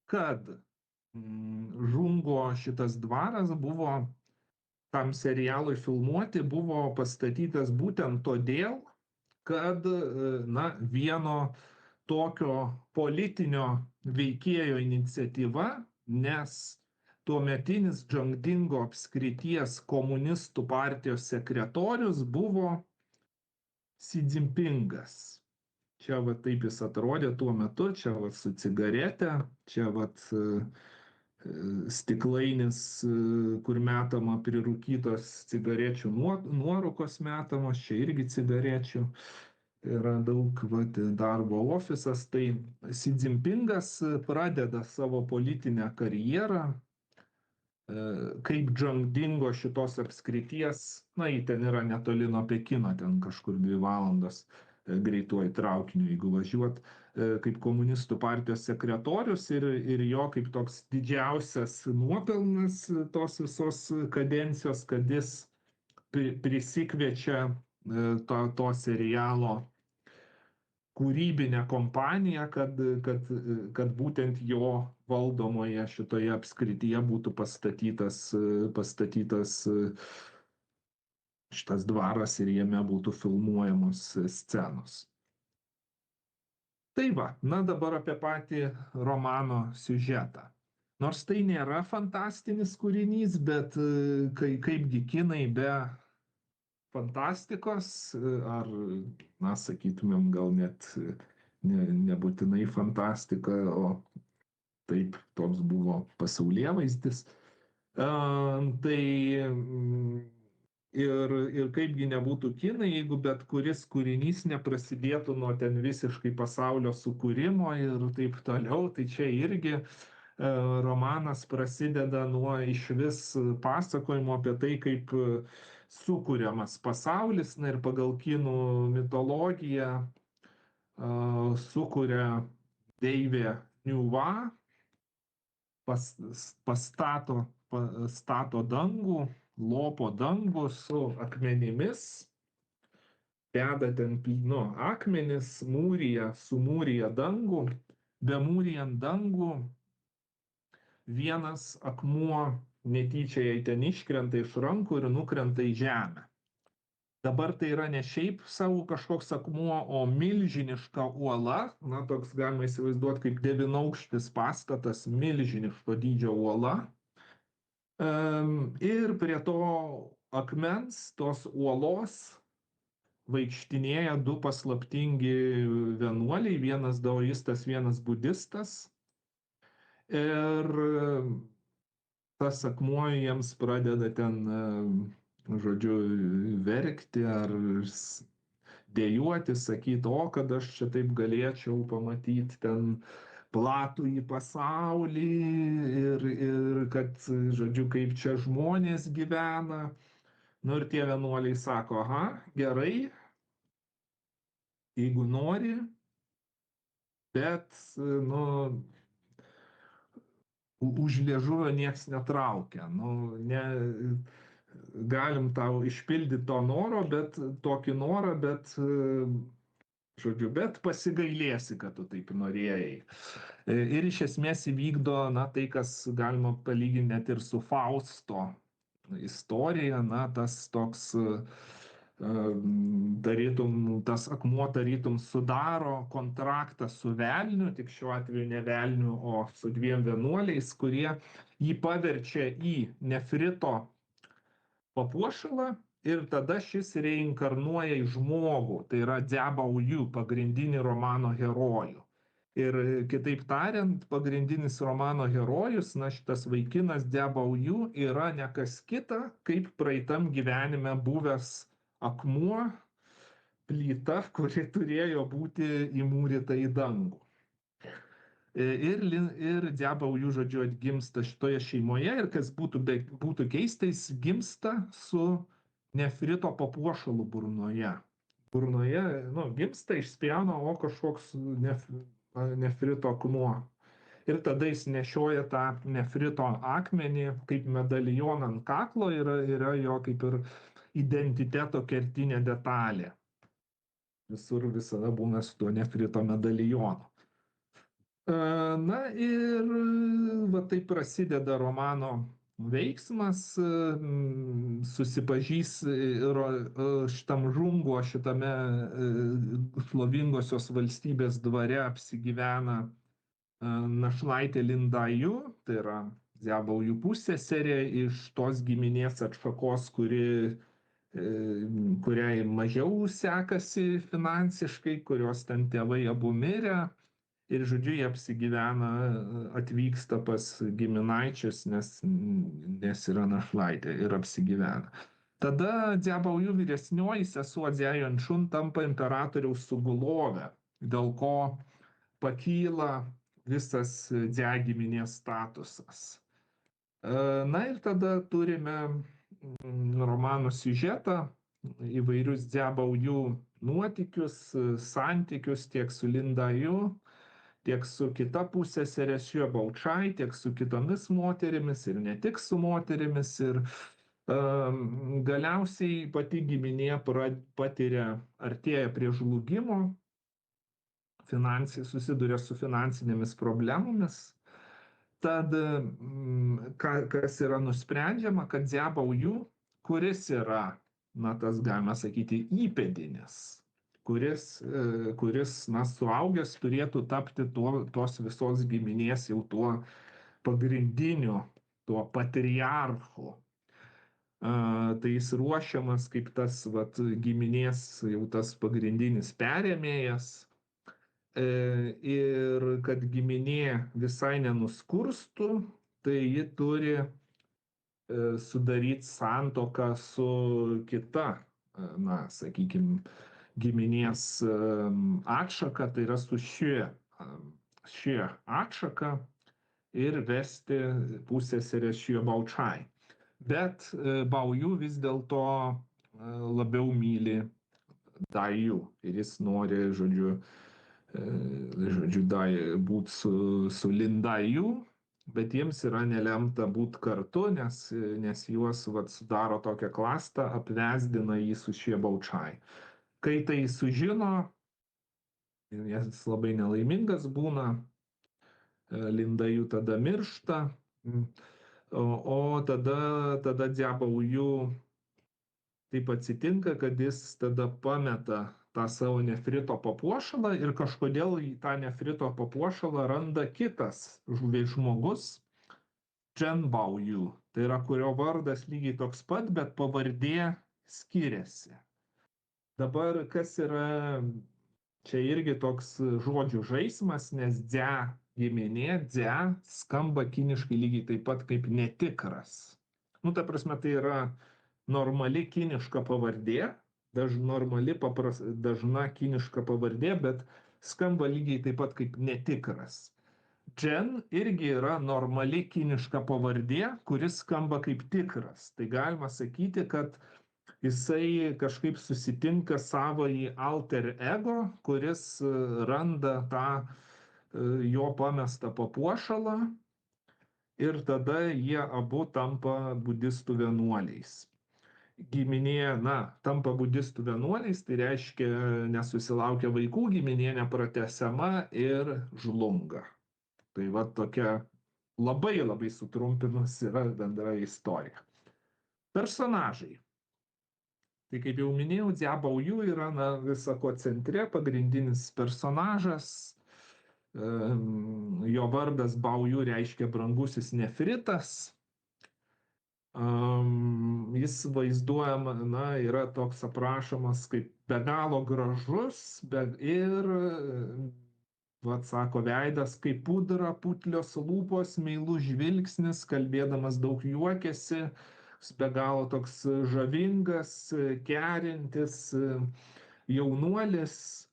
kad Žungo šitas dvaras buvo tam serialui filmuoti, buvo pastatytas būtent todėl, kad vieno tokio politinio veikėjo iniciatyva, nes tuometinis Jiangdingo apskrities komunistų partijos sekretorius buvo Xi Jinpingas. Čia taip jis atrodė tuo metu, čia su cigarete, čia stiklainis, kur metama prirūkytos cigarečių nuorūkos metamos, čia irgi cigarečių. Yra daug darbo ofisas. Tai Xi Jinpingas pradeda savo politinę karjerą kaip Jiangdingo šitos apskrities, jį ten yra netoli nuo Pekino, ten kažkur 2 valandos greituoju traukiniu, jeigu važiuot, kaip komunistų partijos sekretorius, ir jo kaip toks didžiausias nuopelnas tos visos kadencijos, kad jis prisikviečia to serialo kūrybinę kompaniją, kad būtent jo valdomoje šitoje apskrityje būtų pastatytas šitas dvaras ir jame būtų filmuojamos scenos. Tai dabar apie patį romano siužetą. Nors tai nėra fantastinis kūrinys, bet kaipgi kinai be fantastikos, ar, sakytumėm, gal net nebūtinai fantastika, o taip toks buvo pasaulėvaizdis. Tai ir kaipgi nebūtų kinai, jeigu bet kuris kūrinys neprasidėtų nuo ten visiškai pasaulio sukūrimo ir taip toliau, tai čia irgi romanas prasideda nuo išvis pasakojimo apie tai, kaip sukuriamas pasaulis, na ir pagal kinų mitologiją sukuria deivė Niuva, pastato dangų, lopo dangų su akmenimis, deda ten akmenis, sumūrija dangų, bemūrijant dangų, vienas akmuo netyčia jai ten iškrenta iš rankų ir nukrenta į žemę. Dabar tai yra ne šiaip savo kažkoks akmuo, o milžiniška uola, na toks galima įsivaizduoti kaip 9-aukštis pastatas, milžiniško dydžio uola. Ir prie to akmens, tos uolos, vaikštinėja du paslaptingi vienuoliai, vienas daoistas, vienas budistas. Ir tas akmuo jiems pradeda ten, žodžiu, verkti ar dejuoti, sakyti, o kad aš čia taip galėčiau pamatyti ten platųjį pasaulį ir kad, žodžiu, kaip čia žmonės gyvena. Nu ir tie vienuoliai sako, aha, gerai, jeigu nori, bet, nu, už liežuvio nieks netraukia. Nu, galim tau išpildyti to noro, bet tokį norą, bet, žodžiu, bet pasigailėsi, kad tu taip norėjai. Ir iš esmės įvykdo, na, tai, kas galima palyginti net ir su Fausto istorija, na, tas toks tas akmuo tarytum sudaro kontraktą su velniu, tik šiuo atveju ne velniu, o su dviem vienuoliais, kurie jį paverčia į nefrito papuošalą ir tada šis reinkarnuoja į žmogų, tai yra Dziabaoju, pagrindinį romano herojų. Ir kitaip tariant, pagrindinis romano herojus, na šitas vaikinas Dziabaoju yra ne kas kita, kaip praeitam gyvenime buvęs akmuo, plyta, kuri turėjo būti įmūryta į dangų. Ir Dziabaoju, žodžiu, atgimsta šitoje šeimoje ir kas būtų keista, jis gimsta su nefrito papuošalu burnoje. Burnoje, nu, gimsta, išspjauna, o kažkoks nefrito akmuo. Ir tada jis nešioja tą nefrito akmenį kaip medalioną ant kaklo, yra jo kaip ir identiteto kertinė detalė. Visur visada būna su tuo nefrito medalionu. Na ir va taip prasideda romano veiksmas, susipažys šitam žungo, šitame šlovingosios valstybės dvare apsigyvena našlaitė Lindaju, tai yra Dziabaoju pusseserė iš tos giminės atšakos, kuriai mažiau sekasi finansiškai, kurios ten tėvai abu mirė. Ir, žodžiu, jie apsigyvena, atvyksta pas giminaičius, nes yra našlaitė ir apsigyvena. Tada Dziabaoju vyresnioji sesuo Dziajanšun tampa imperatoriaus sugulove, dėl ko pakyla visas Dzia giminės statusas. Na ir tada turime romano siužetą, įvairius Dziabaoju nuotykius, santykius tiek su Lindaju, tiek su kita pusseserė Xue Baochai, tiek su kitomis moterimis ir ne tik su moterimis. Ir galiausiai pati giminė artėja prie žlugimo, susiduria su finansinėmis problemomis. Tad kas yra nusprendžiama, kad Dziabaoju, kuris yra, na tas galima sakyti, įpėdinis, kuris na suaugęs turėtų tapti tos visos giminės jau tuo pagrindiniu, tuo patriarchu. Tai jis ruošiamas kaip tas giminės jau tas pagrindinis perėmėjas. Ir kad giminė visai nenuskurstų, tai ji turi sudaryti santuoką su kita, na, sakykime, giminės atšaka, tai yra su Xue atšaka ir vesti pusseserę Xue Baochai. bet Bao-Yu vis dėlto labiau myli Dai-Yu ir jis nori, žodžiu, būti su Lin Dai-Yu, bet jiems yra nelemta būti kartu, nes juos sudaro tokią klastą, apvesdina jį su Xie Baochai. Kai tai sužino, jis labai nelaimingas būna, Lin Dai-Yu tada miršta, o tada Dziabao-Yu taip atsitinka, kad jis tada pameta tą savo nefrito papuošalą ir kažkodėl į tą nefrito papuošalą randa kitas žmogus, Zhen Bao-Yu, tai yra kurio vardas lygiai toks pat, bet pavardė skiriasi. Dabar kas yra, čia irgi toks žodžių žaismas, nes Dzia giminė, Dzia skamba kiniškai lygiai taip pat kaip netikras. Nu, ta prasme, tai yra normali kiniška pavardė, dažna kiniška pavardė, bet skamba lygiai taip pat kaip netikras. Zhen irgi yra normali kiniška pavardė, kuris skamba kaip tikras. Tai galima sakyti, kad jisai kažkaip susitinka savąjį alter ego, kuris randa tą jo pamestą papuošalą ir tada jie abu tampa budistų vienuoliais. Giminė, tampa budistų vienuoliais, tai reiškia nesusilaukia vaikų, giminė nepratęsiama ir žlunga. Tai va tokia labai labai sutrumpinus yra bendra istorija. Personažai. Tai kaip jau minėjau, Dziabao-Yu yra visako centre, pagrindinis personažas. Jo vardas Bao-Yu reiškia brangusis nefritas. Jis vaizduojama, yra toks aprašomas kaip be galo gražus ir, sako, veidas kaip pudra, putlios lūpos, meilus žvilgsnis, kalbėdamas daug juokiasi, be galo toks žavingas, kerintis jaunuolis,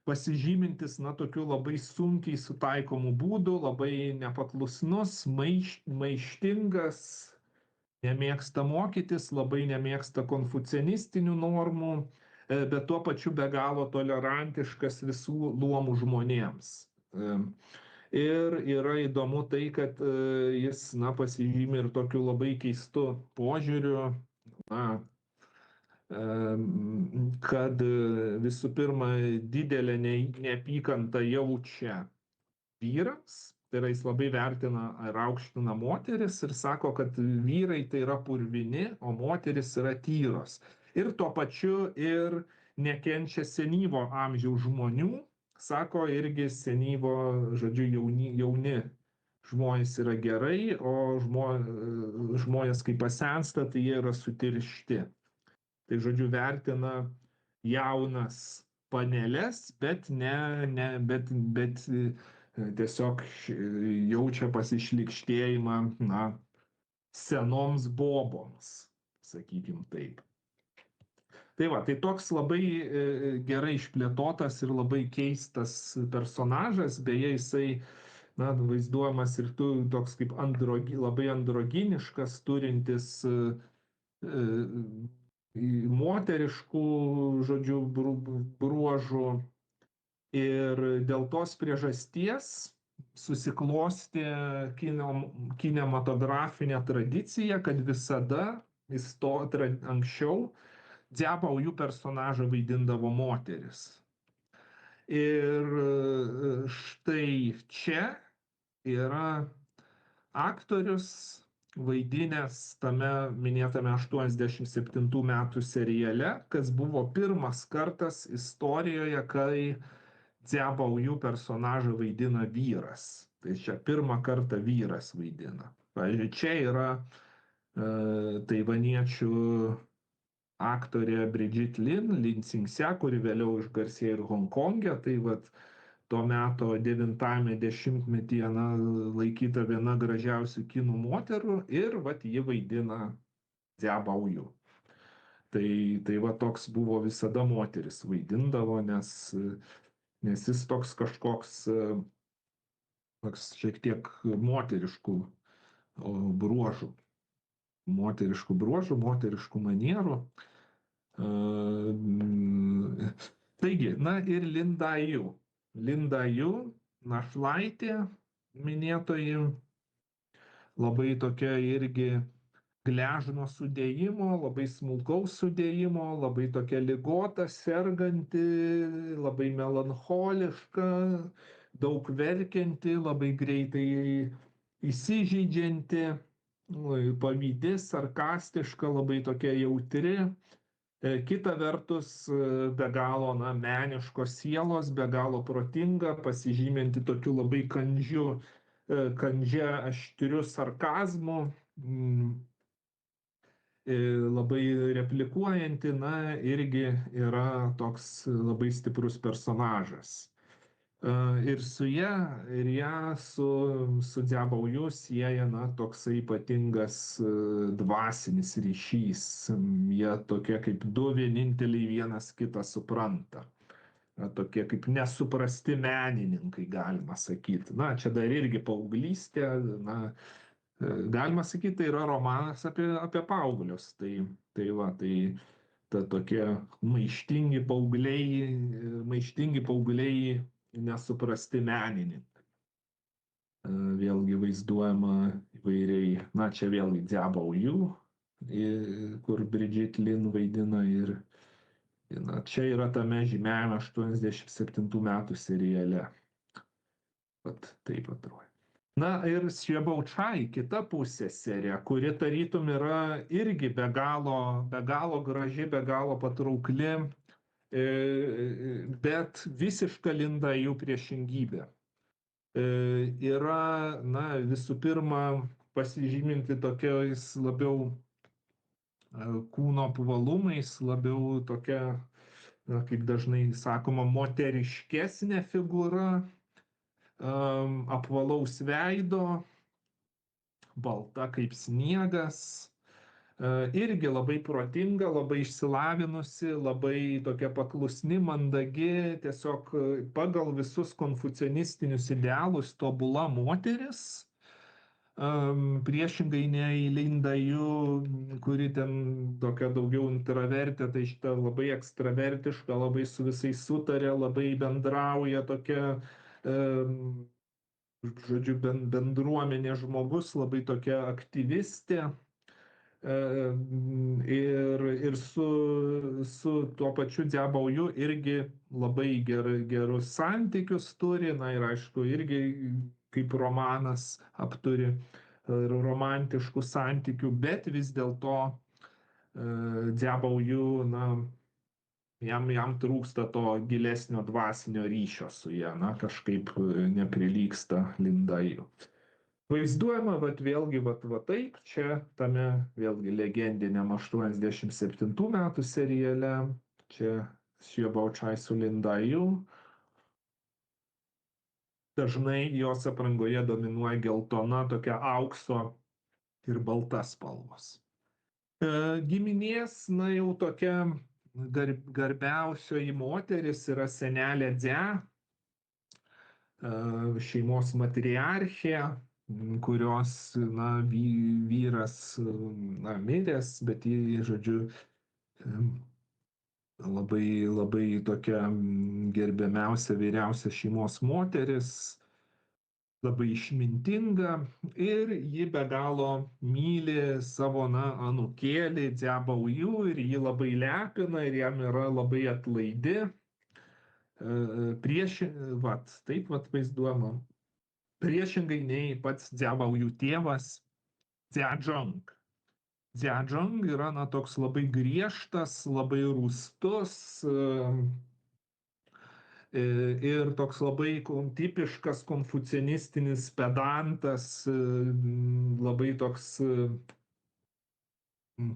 pasižymintis, tokiu labai sunkiai sutaikomu būdu, labai nepaklusnus, maištingas, nemėgsta mokytis, labai nemėgsta konfucianistinių normų, bet tuo pačiu be galo tolerantiškas visų luomų žmonėms. Ir yra įdomu tai, kad jis, pasižymi ir tokiu labai keistu požiūriu, kad visų pirma didelę neapykantą jaučia vyrams, tai yra jis labai vertina ir aukština moteris ir sako, kad vyrai tai yra purvini, o moteris yra tyros. Ir tuo pačiu ir nekenčia senyvo amžiaus žmonių, sako irgi senyvo, žodžiu, jauni žmonės yra gerai, o žmonės kai pasensta, tai jie yra sutiršti. Tai žodžiu vertina jaunas paneles, bet tiesiog jaučia pasišlykštėjimą, senoms boboms, sakykim taip. Tai tai toks labai gerai išplėtotas ir labai keistas personažas, beje, jisai, vaizduojamas ir toks kaip labai androginiškas, turintis moteriškų, žodžiu, bruožų. Ir dėl tos priežasties susiklostė kinematografinė tradicija, kad visada anksčiau Dziabao-Yu personažą vaidindavo moteris. Ir štai čia yra aktorius vaidinęs tame minėtame 87 metų seriale, kas buvo pirmas kartas istorijoje, kai Dziabao-Yu personažą vaidina vyras. Tai čia pirmą kartą vyras vaidina. Pavyzdžiui, čia yra taivaniečių aktorė Brigitte Lin Sing-se, kuri vėliau išgarsėjo ir Honkonge. Tai tuo metu 90-ame dešimtmetyje laikyta viena gražiausių kinų moterų ir ji vaidina Dziabao-Yu. Tai toks buvo visada moteris vaidindavo, nes jis toks kažkoks šiek tiek moteriškų bruožų. moteriškų bruožų, moteriškų manierų. Taigi, na ir Linda Yu. Linda Yu, našlaitė minėtoji, labai tokia irgi gležno sudėjimo, labai smulkaus sudėjimo, labai tokia ligota, serganti, labai melancholiška, daug verkianti, labai greitai įsižeidžianti, pavydi, sarkastiška, labai tokia jautri. Kita vertus, be galo meniškos sielos, be galo protinga, pasižyminti tokiu labai kandžia aštriu sarkazmu, labai replikuojanti, irgi yra toks labai stiprus personažas. Ir su ją su Dziabaoju sieja toksai ypatingas dvasinis ryšys. Jie tokie kaip du vieninteliai vienas kitą supranta. Tokie kaip nesuprasti menininkai, galima sakyti. Čia dar irgi paauglystė, galima sakyti, tai yra romanas apie paauglius. Tai ta tokie maištingi paaugliai, nesuprasti menininkai. Vėlgi vaizduojama įvairiai, čia vėlgi Dziabaoju, kur Brigitte Lin vaidina, ir čia yra tame žymiajame 87 metų seriale. Taip atrodo. Ir Xiaobao Cai, kita pusė serija, kuri tarytum yra irgi be galo graži, be galo patraukli, bet visiška Linda Yu priešingybė. Yra, visų pirma, pasižyminti tokiais labiau kūno apvalumais, labiau tokia, kaip dažnai sakoma, moteriškesnė figūra, apvalaus veido, balta kaip sniegas, irgi labai protinga, labai išsilavinusi, labai tokia paklusni, mandagi, tiesiog pagal visus konfucianistinius idealus tobula moteris, priešingai nei Linda Yu, kuri ten tokia daugiau intravertė, tai šita labai ekstravertiška, labai su visais sutarė, labai bendrauja, tokia, žodžiu, bendruomenė žmogus, labai tokia aktyvistė. Ir su tuo pačiu Dziabaoju irgi labai gerus santykius turi, ir aišku, irgi kaip romanas apturi romantiškų santykių, bet vis dėlto Dziabaoju, jam trūksta to gilesnio dvasinio ryšio su ja, kažkaip neprilygsta Linda Yu. Vaizduojama, vėlgi, taip, čia tame vėlgi legendiniam 87 metų seriale, čia Xiaobao Cai su Linda Yu. Dažnai jos aprangoje dominuoja geltona, tokia aukso ir balta spalvos. Giminės, jau tokia garbiausioji moteris yra senelė Dzia, šeimos matriarchė, kurios, vyras, miręs, bet ji, žodžiu, labai tokia gerbiamiausia, vyriausia šeimos moteris, labai išmintinga, ir ji be galo myli savo, anūkėlį Dziabaoju, ir jį labai lepina, ir jam yra labai atlaidi. Taip vaizduojama. Priešingai nei pats Dziabaoju tėvas Dziazhong. Dziazhong yra toks labai griežtas, labai rūstus ir toks labai tipiškas konfucianistinis pedantas, labai toks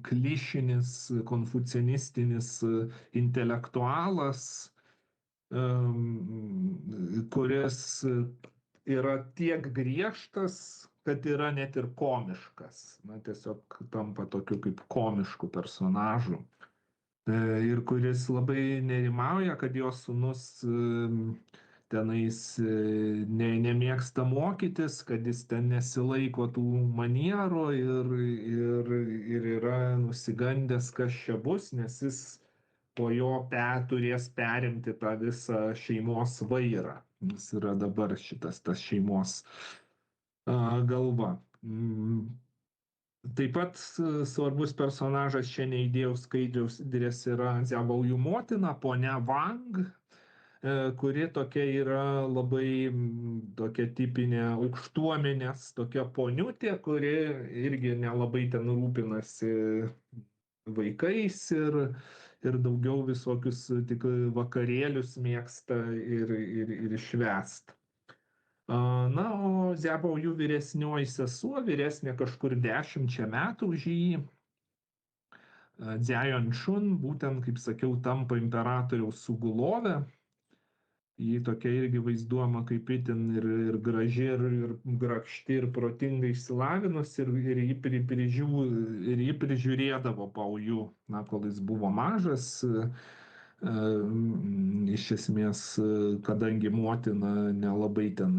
klišinis konfucianistinis intelektualas, kuris yra tiek griežtas, kad yra net ir komiškas. Tiesiog tampa tokiu kaip komišku personažu. Ir kuris labai nerimauja, kad jo sūnus tenais nemėgsta mokytis, kad jis ten nesilaiko tų manierų ir yra nusigandęs, kas čia bus, nes jis po jo turės perimti tą visą šeimos vairą. Jis yra dabar tas šeimos galva. Taip pat svarbus personažas, čia neįdėjau skaidrės, yra Dziabaujų motina, ponia Wang, kuri tokia yra labai tokia tipinė aukštuomenės, tokia poniutė, kuri irgi nelabai ten rūpinasi vaikais ir daugiau visokius tik vakarėlius mėgsta ir švęst. Na, o Dziabaujų vyresnioji sesuo, vyresnė kažkur 10 metų už jį, Dzyajanšun, būtent, kaip sakiau, tampa imperatoriaus sugulove. Ji tokia irgi vaizduojama kaip itin ir graži, ir grakšti, ir protingai išsilavinusi, ir jį prižiūrėdavo Baujų, na, kol jis buvo mažas. Iš esmės, kadangi motina nelabai ten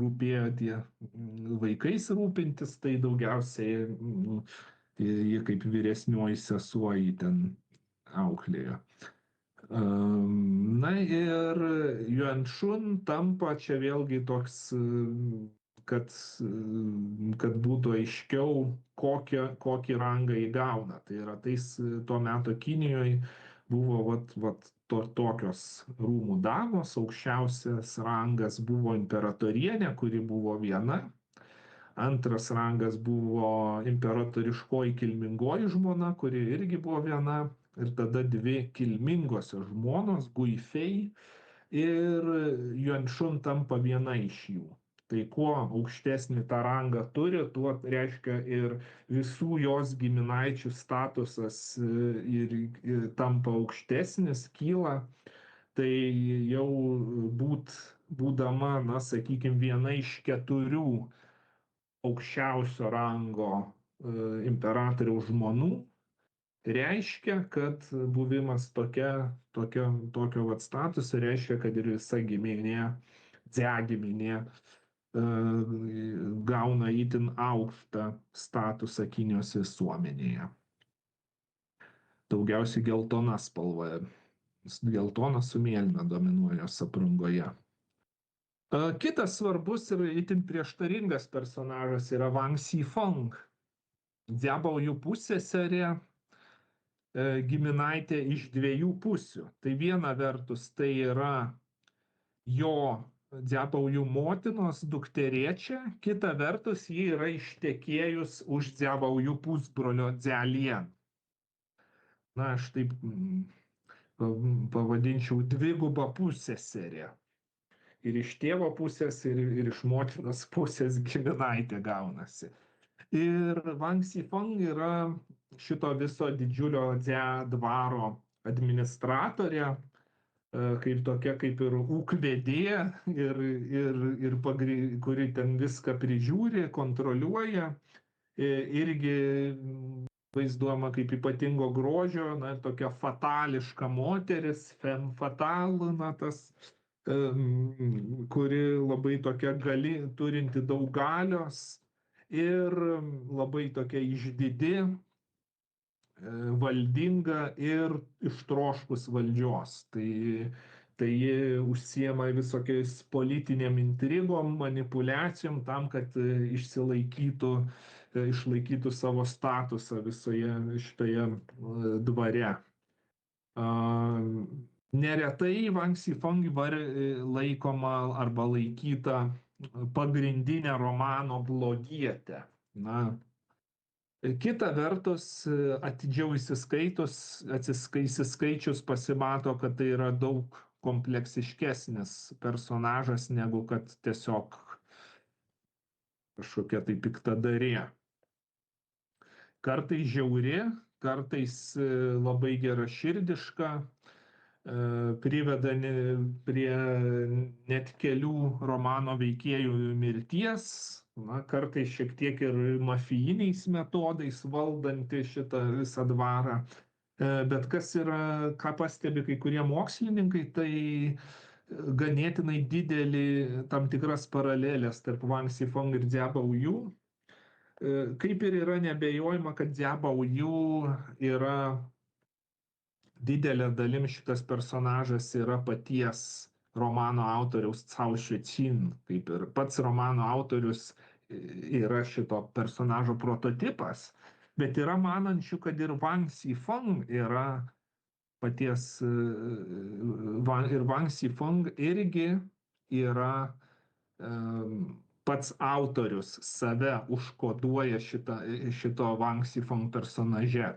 rūpėjo tie vaikais rūpintis, tai daugiausiai ji kaip vyresnioji sesuo jį ten auklėjo. Na ir Yuanšun tampa čia vėlgi toks, kad būtų aiškiau, kokį rangą įgauna. Tai yra, tuo metu Kinijoje buvo tokios rūmų damos, aukščiausias rangas buvo imperatorienė, kuri buvo viena. Antras rangas buvo imperatoriškoji kilmingoji žmona, kuri irgi buvo viena. Ir tada dvi kilmingosios žmonos, Guifei ir Yuanšun tampa viena iš jų. Tai kuo aukštesnį tą rangą turi, tuo reiškia ir visų jos giminaičių statusas ir tampa aukštesnis, kyla. Tai jau būdama, na, sakykime, viena iš 4 aukščiausio rango imperatoriaus žmonų, reiškia, kad buvimas tokio statuso reiškia, kad ir visa giminė, giminė gauna itin aukštą statusą Kinijos visuomenėje. Daugiausiai geltona spalva, geltona su mėlyna dominuoja jos aprangoje. Kitas svarbus ir itin prieštaringas personažas yra Wang Xifeng, Dziabaujų pusseserė, giminaitė iš 2 pusių. Tai viena vertus tai yra jo Dziabaujų motinos dukterėčia, kita vertus ji yra ištekėjus už Dziabaujų pusbrolio Dzialien. Na, aš taip pavadinčiau dvigubą pusseserę. Ir iš tėvo pusės, ir iš motinos pusės giminaitė gaunasi. Ir Wang Xifeng yra šito viso didžiulio Dzia dvaro administratorė, kaip ir ūkvedė, kuri ten viską prižiūri, kontroliuoja, irgi vaizduojama kaip ypatingo grožio, na, tokia fatališka moteris, femme fatale, na, kuri labai tokia turinti daug galios ir labai tokia išdidi, valdinga ir ištroškus valdžios. Tai ji užsiema visokiais politiniam intrigom, manipulacijom tam, kad išlaikytų savo statusą visoje šitoje dvare. Neretai Wang Xifeng laikoma arba laikyta pagrindinė romano blogietė. Na, kita vertus, atidžiau įsiskaičius pasimato, kad tai yra daug kompleksiškesnis personažas, negu kad tiesiog kažkokia tai piktadarė. Kartais žiauri, kartais labai geraširdiška, priveda prie net kelių romano veikėjų mirties, na, kartais šiek tiek ir mafijiniais metodais valdanti šitą visą dvarą. Bet kas yra, ką pastebi kai kurie mokslininkai, tai ganėtinai didelį tam tikras paralelės tarp Wang Xifeng ir Dziabao Yu. Kaip ir yra neabejojama, kad Dziabao Yu yra didelė dalim šitas personažas yra paties romano autoriaus Cao Xueqin, kaip ir pats romano autorius yra šito personažo prototipas, bet yra manančių, kad ir Wang Xifeng yra paties ir Wang Xifeng irgi yra pats autorius save užkoduoja šito Wang Xifeng personaže.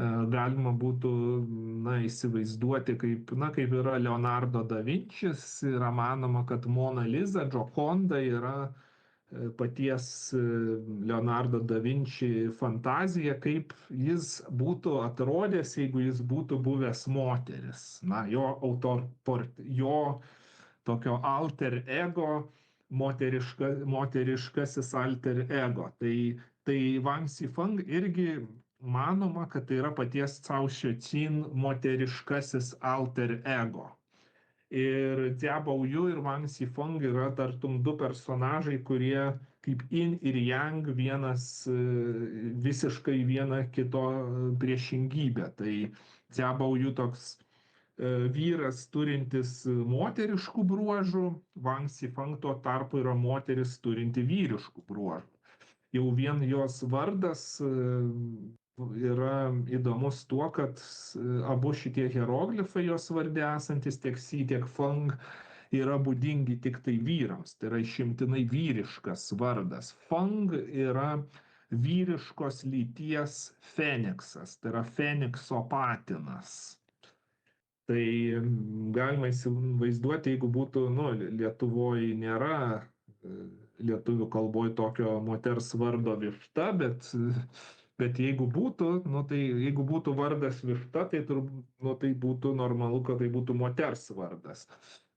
Galima būtų įsivaizduoti, kaip yra Leonardo da Vinčis, yra manoma, kad Mona Lisa, Džokonda yra paties Leonardo da Vinci fantazija, kaip jis būtų atrodęs, jeigu jis būtų buvęs moteris. Jo tokio alter ego, moteriškasis alter ego. Tai Wang Xifeng irgi manoma, kad tai yra paties Cao Xueqin moteriškasis alter ego. Ir Dziabao Yu ir Wang Xifeng yra tartum du personažai, kurie kaip yin ir yang, vienas visiškai viena kito priešingybė. Tai Dziabao Yu toks vyras turintis moteriškų bruožų, Wang Xifeng tuo tarpu yra moteris turinti vyriškų bruožų. Jau vien jos vardas yra įdomus tuo, kad abu šitie hieroglifai jos varde esantis tiek Xi, tiek Feng yra būdingi tik tai vyrams, tai yra išimtinai vyriškas vardas. Feng yra vyriškos lyties feniksas, tai yra fenikso patinas. Tai galima įsivaizduoti, jeigu būtų, Lietuvoje nėra lietuvių kalboje tokio moters vardo Višta, bet jeigu būtų, jeigu būtų vardas Višta, tai būtų normalu, kad tai būtų moters vardas.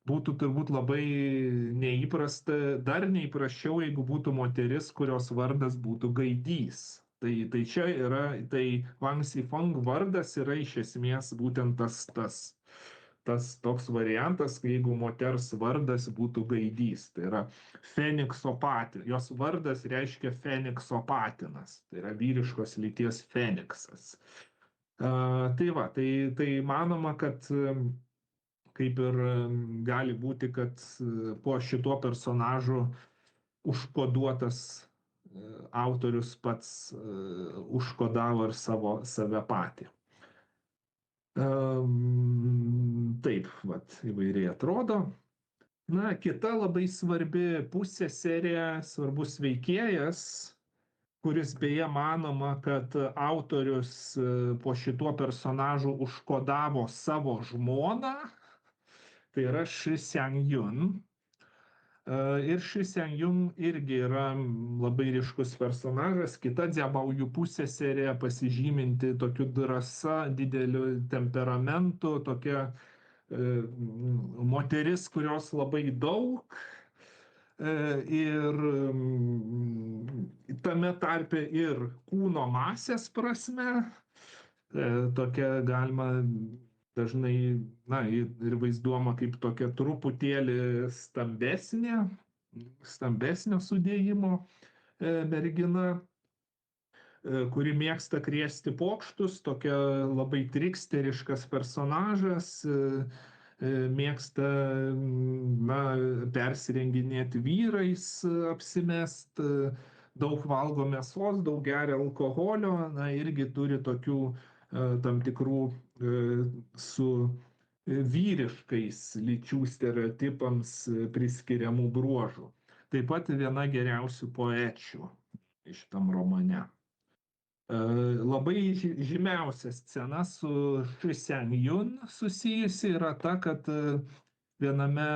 Būtų turbūt labai neįprasta, dar neįprasčiau, jeigu būtų moteris, kurios vardas būtų Gaidys. Tai čia yra, tai Wang Xifeng vardas yra iš esmės būtent tas toks variantas, jeigu moters vardas būtų Gaidys, tai yra fenikso patinas, jos vardas reiškia fenikso patinas, tai yra vyriškos lyties feniksas. Tai manoma, kad kaip ir gali būti, kad po šituo personažu užkoduotas autorius pats užkodavo ir save patį. Taip, įvairiai atrodo. Kita labai svarbi pusė serija, svarbus veikėjas, kuris beje manoma, kad autorius po šituo personažu užkodavo savo žmoną, tai yra Shi Xiangyun. Ir Shi Xiangyun irgi yra labai ryškus personažas. Kita Dziabao Yu pusė serija pasižyminti tokiu drąsa, dideliu temperamentu, tokia moteris, kurios labai daug. Ir tame tarpe ir kūno masės prasme, tokia galima dažnai ir vaizduojama kaip tokia truputėlį stambesnio sudėjimo mergina, kuri mėgsta krėsti pokštus, tokia labai triksteriškas personažas, mėgsta persirenginėti vyrais, apsimest, daug valgo mėsos, daug geria alkoholio, irgi turi tokių tam tikrų su vyriškais lyčių stereotipams priskiriamų bruožų. Taip pat viena geriausių poečių šitam romane. Labai žymiausia scena su Shi Xiangyun susijusi yra ta, kad viename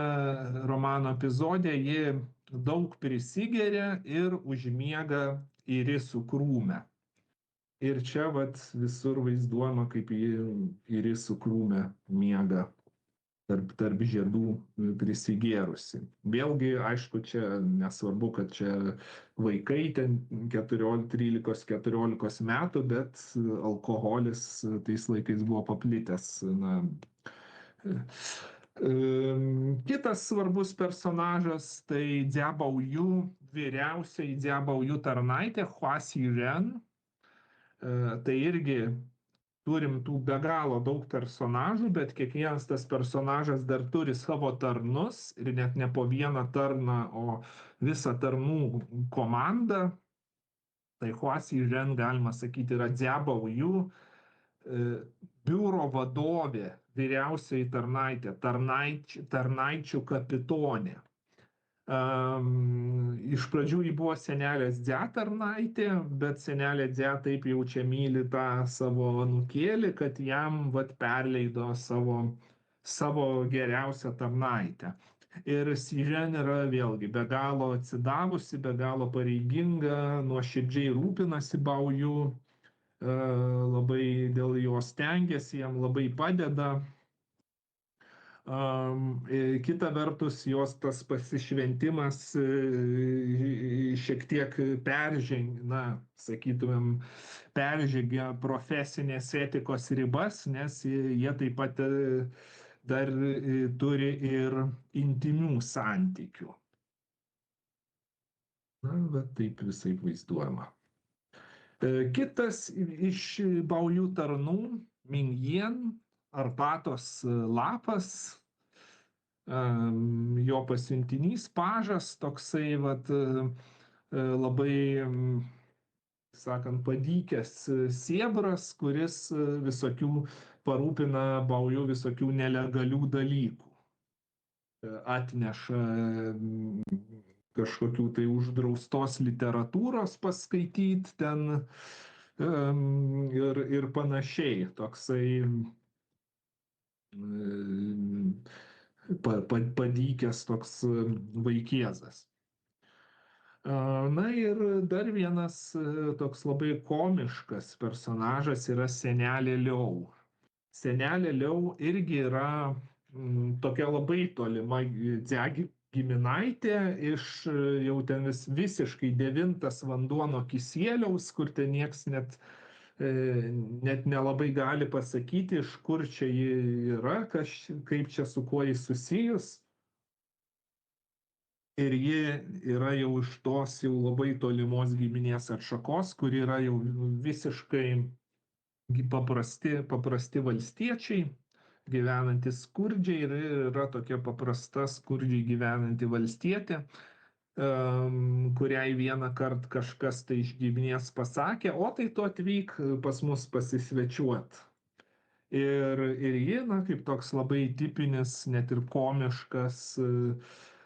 romano epizode ji daug prisigeria ir užmiega irisų krūme. Ir čia visur vaizduojama, kaip ji irisų krūme miega. tarp žiedų prisigėrusi. Vėlgi, aišku, čia nesvarbu, kad čia vaikai ten 13-14 metų, bet alkoholis tais laikais buvo paplitęs. Na, kitas svarbus personažas tai Dziabaujų, vyriausiai Dziabaujų tarnaitė Huasi Ren. Tai irgi turim tų be galo daug personažų, bet kiekvienas tas personažas dar turi savo tarnus ir net ne po vieną tarną, o visą tarnų komandą. Tai Huasi Ren, galima sakyti, yra Dziabaujų biuro vadovė, vyriausioji tarnaitė, tarnaičių kapitonė. Iš pradžių ji buvo senelės Dzia tarnaitė, bet senelė Dzia taip jau čia myli tą savo anūkėlį, kad jam perleido savo geriausią tarnaitę. Ir Sižen yra vėlgi be galo atsidavusi, be galo pareiginga, nuoširdžiai rūpinasi Baujų, labai dėl jo stengiasi, jam labai padeda. Kita vertus, jos tas pasišventimas šiek tiek peržengia profesinės etikos ribas, nes jie taip pat dar turi ir intymių santykių. Na, bet taip visai vaizduojama. Kitas iš Baujų tarnų, Mingjien, Arbatos lapas, jo pasiuntinys pažas, toksai labai, sakant, padykęs siebras, kuris visokių parūpina Baujų visokių nelegalių dalykų. Atneša kažkokių tai uždraustos literatūros paskaityti ten ir panašiai. Toksai padykęs toks vaikėzas. Na ir dar vienas toks labai komiškas personažas yra senelė Liau. Senelė Liau irgi yra tokia labai tolima Dzia giminaitė iš jau ten visiškai 9 vanduo nuo Kisieliaus, kur ten nieks net nelabai gali pasakyti, iš kur čia ji yra, kaip čia su kuo jis susijus. Ir ji yra jau iš tos jau labai tolimos giminės atšakos, kur yra jau visiškai paprasti valstiečiai, gyvenantys skurdžiai, ir yra tokia paprasta skurdžiai gyvenanti valstietė, kuriai vieną kartą kažkas tai iš giminės pasakė, o tai tu atvyk pas mus pasisvečiuot. Ir ji, na, kaip toks labai tipinis, net ir komiškas,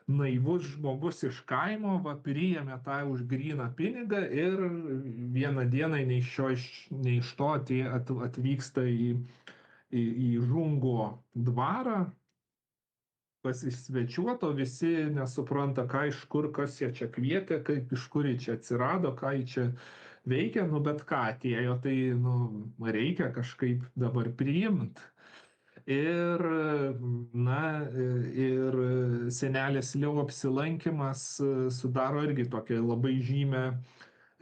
naivus žmogus iš kaimo, priėmė tą už gryną pinigą ir vieną dieną nei iš to atvyksta į Žungo dvarą pasisvečiuoto, visi nesupranta, ką iš kur, kas jie čia kvietė, iš kur jie čia atsirado, ką jie čia veikia, bet ką atėjo, tai reikia kažkaip dabar priimti. Ir, na, ir senelės Liau apsilankimas sudaro irgi tokią labai žymę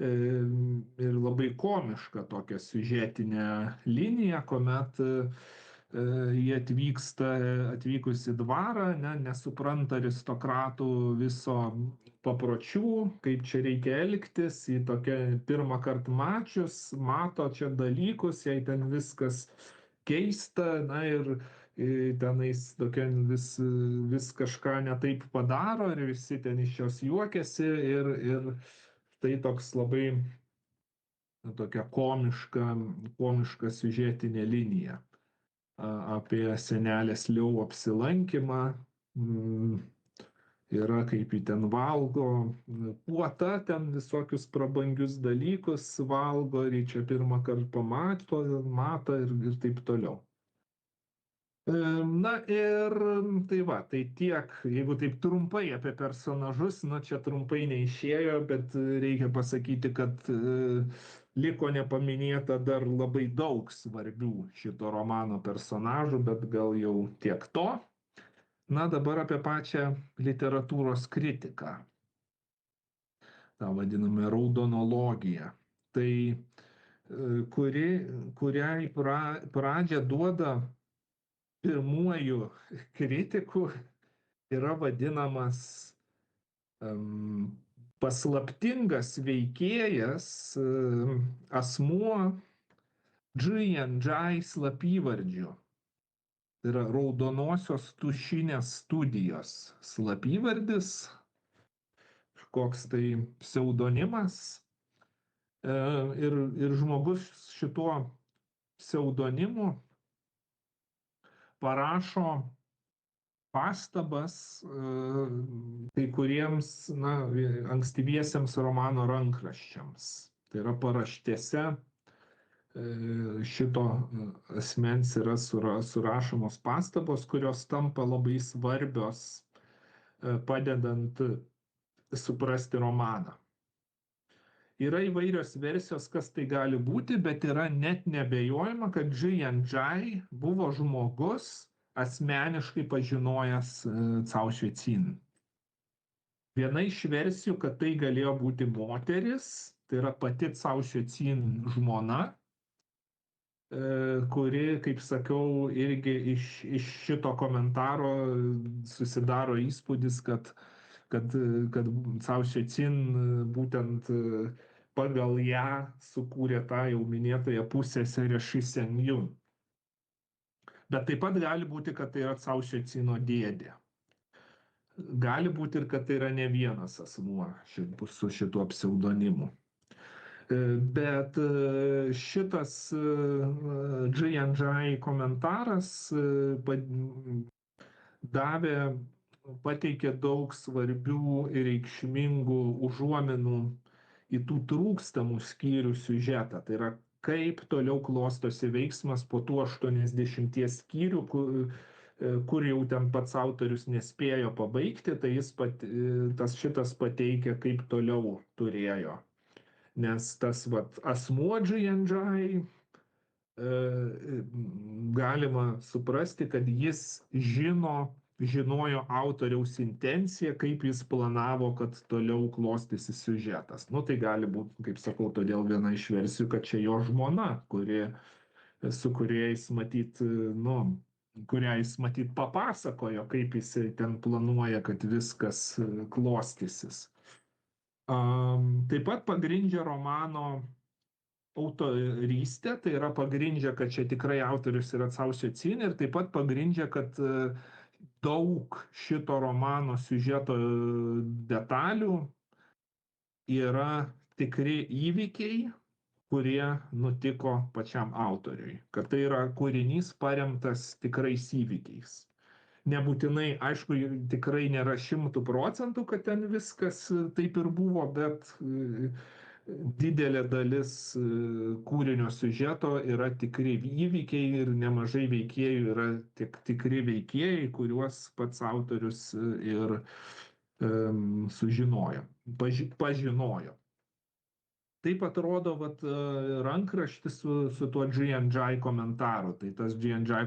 ir labai komišką tokią siužetinę liniją, kuomet jie atvykus į dvarą, nesupranta aristokratų viso papročių, kaip čia reikia elgtis, į tokią pirmą kartą mačius, mato čia dalykus, jai ten viskas keista, na ir tenais tokia vis kažką netaip padaro ir visi ten iš jos juokiasi ir tai toks labai tokia komiška siužetinė linija apie senelės Liau apsilankymą, yra kaip ji ten valgo, puota ten visokius prabangius dalykus valgo, ir čia pirmą kartą mato ir taip toliau. Na ir tai tiek, jeigu taip trumpai apie personažus, čia trumpai neišėjo, bet reikia pasakyti, kad liko nepaminėta dar labai daug svarbių šito romano personažų, bet gal jau tiek to. Na, dabar apie pačią literatūros kritiką, tą vadinamą raudonologiją. Tai kuriai pradžią duoda pirmuoju kritiku yra vadinamas paslaptingas veikėjas, asmuo Džai slapyvardžiu. Tai yra raudonosios tušinės studijos slapyvardis, koks tai pseudonimas. Ir žmogus šituo pseudonimu parašo pastabas kai kuriems ankstyviesiems romano rankraščiams. Tai yra paraštėse šito asmens yra surašomos pastabos, kurios tampa labai svarbios padedant suprasti romaną. Yra įvairios versijos, kas tai gali būti, bet yra net neabejojama, kad Džai buvo žmogus asmeniškai pažinojęs Cao Xueqin. Viena iš versijų, kad tai galėjo būti moteris, tai yra pati Cao Xueqin žmona, kuri, kaip sakiau, irgi iš šito komentaro susidaro įspūdis, kad Cao Xueqin būtent pagal ją sukūrė tą jau minėtąją pusseserę Shi Sengyun. Bet taip pat gali būti, kad tai yra Cao Xueqino dėdė. Gali būti ir kad tai yra ne vienas asmuo su šituo pseudonimu. Bet šitas Džai komentaras pateikė daug svarbių ir reikšmingų užuominų į tų trūkstamų skyrių siužetą. Tai yra, kaip toliau klostosi veiksmas po tų 80 skyrių, kur jau ten pats autorius nespėjo pabaigti, tai šitas pateikia, kaip toliau turėjo. Nes tas asmuo Džai galima suprasti, kad jis žinojo autoriaus intenciją, kaip jis planavo, kad toliau klostysi siužetas. Nu, tai gali būti, kaip sakau, todėl viena iš versijų, kad čia jo žmona, su kuriais kurią jis matyt papasakojo, kaip jis ten planuoja, kad viskas klostysis. Taip pat pagrindžia romano autorystę, tai yra pagrindžia, kad čia tikrai autorius yra Cao Xueqin, ir taip pat pagrindžia, kad daug šito romano siužeto detalių yra tikri įvykiai, kurie nutiko pačiam autoriui, kad tai yra kūrinys paremtas tikrais įvykiais. Nebūtinai, aišku, tikrai nėra 100%, kad ten viskas taip ir buvo, bet didelė dalis kūrinio siužeto yra tikri įvykiai ir nemažai veikėjų yra tikri veikėjai, kuriuos pats autorius ir pažinojo. Taip atrodo rankraštis su tuo Džai komentaru. Tai tas Džai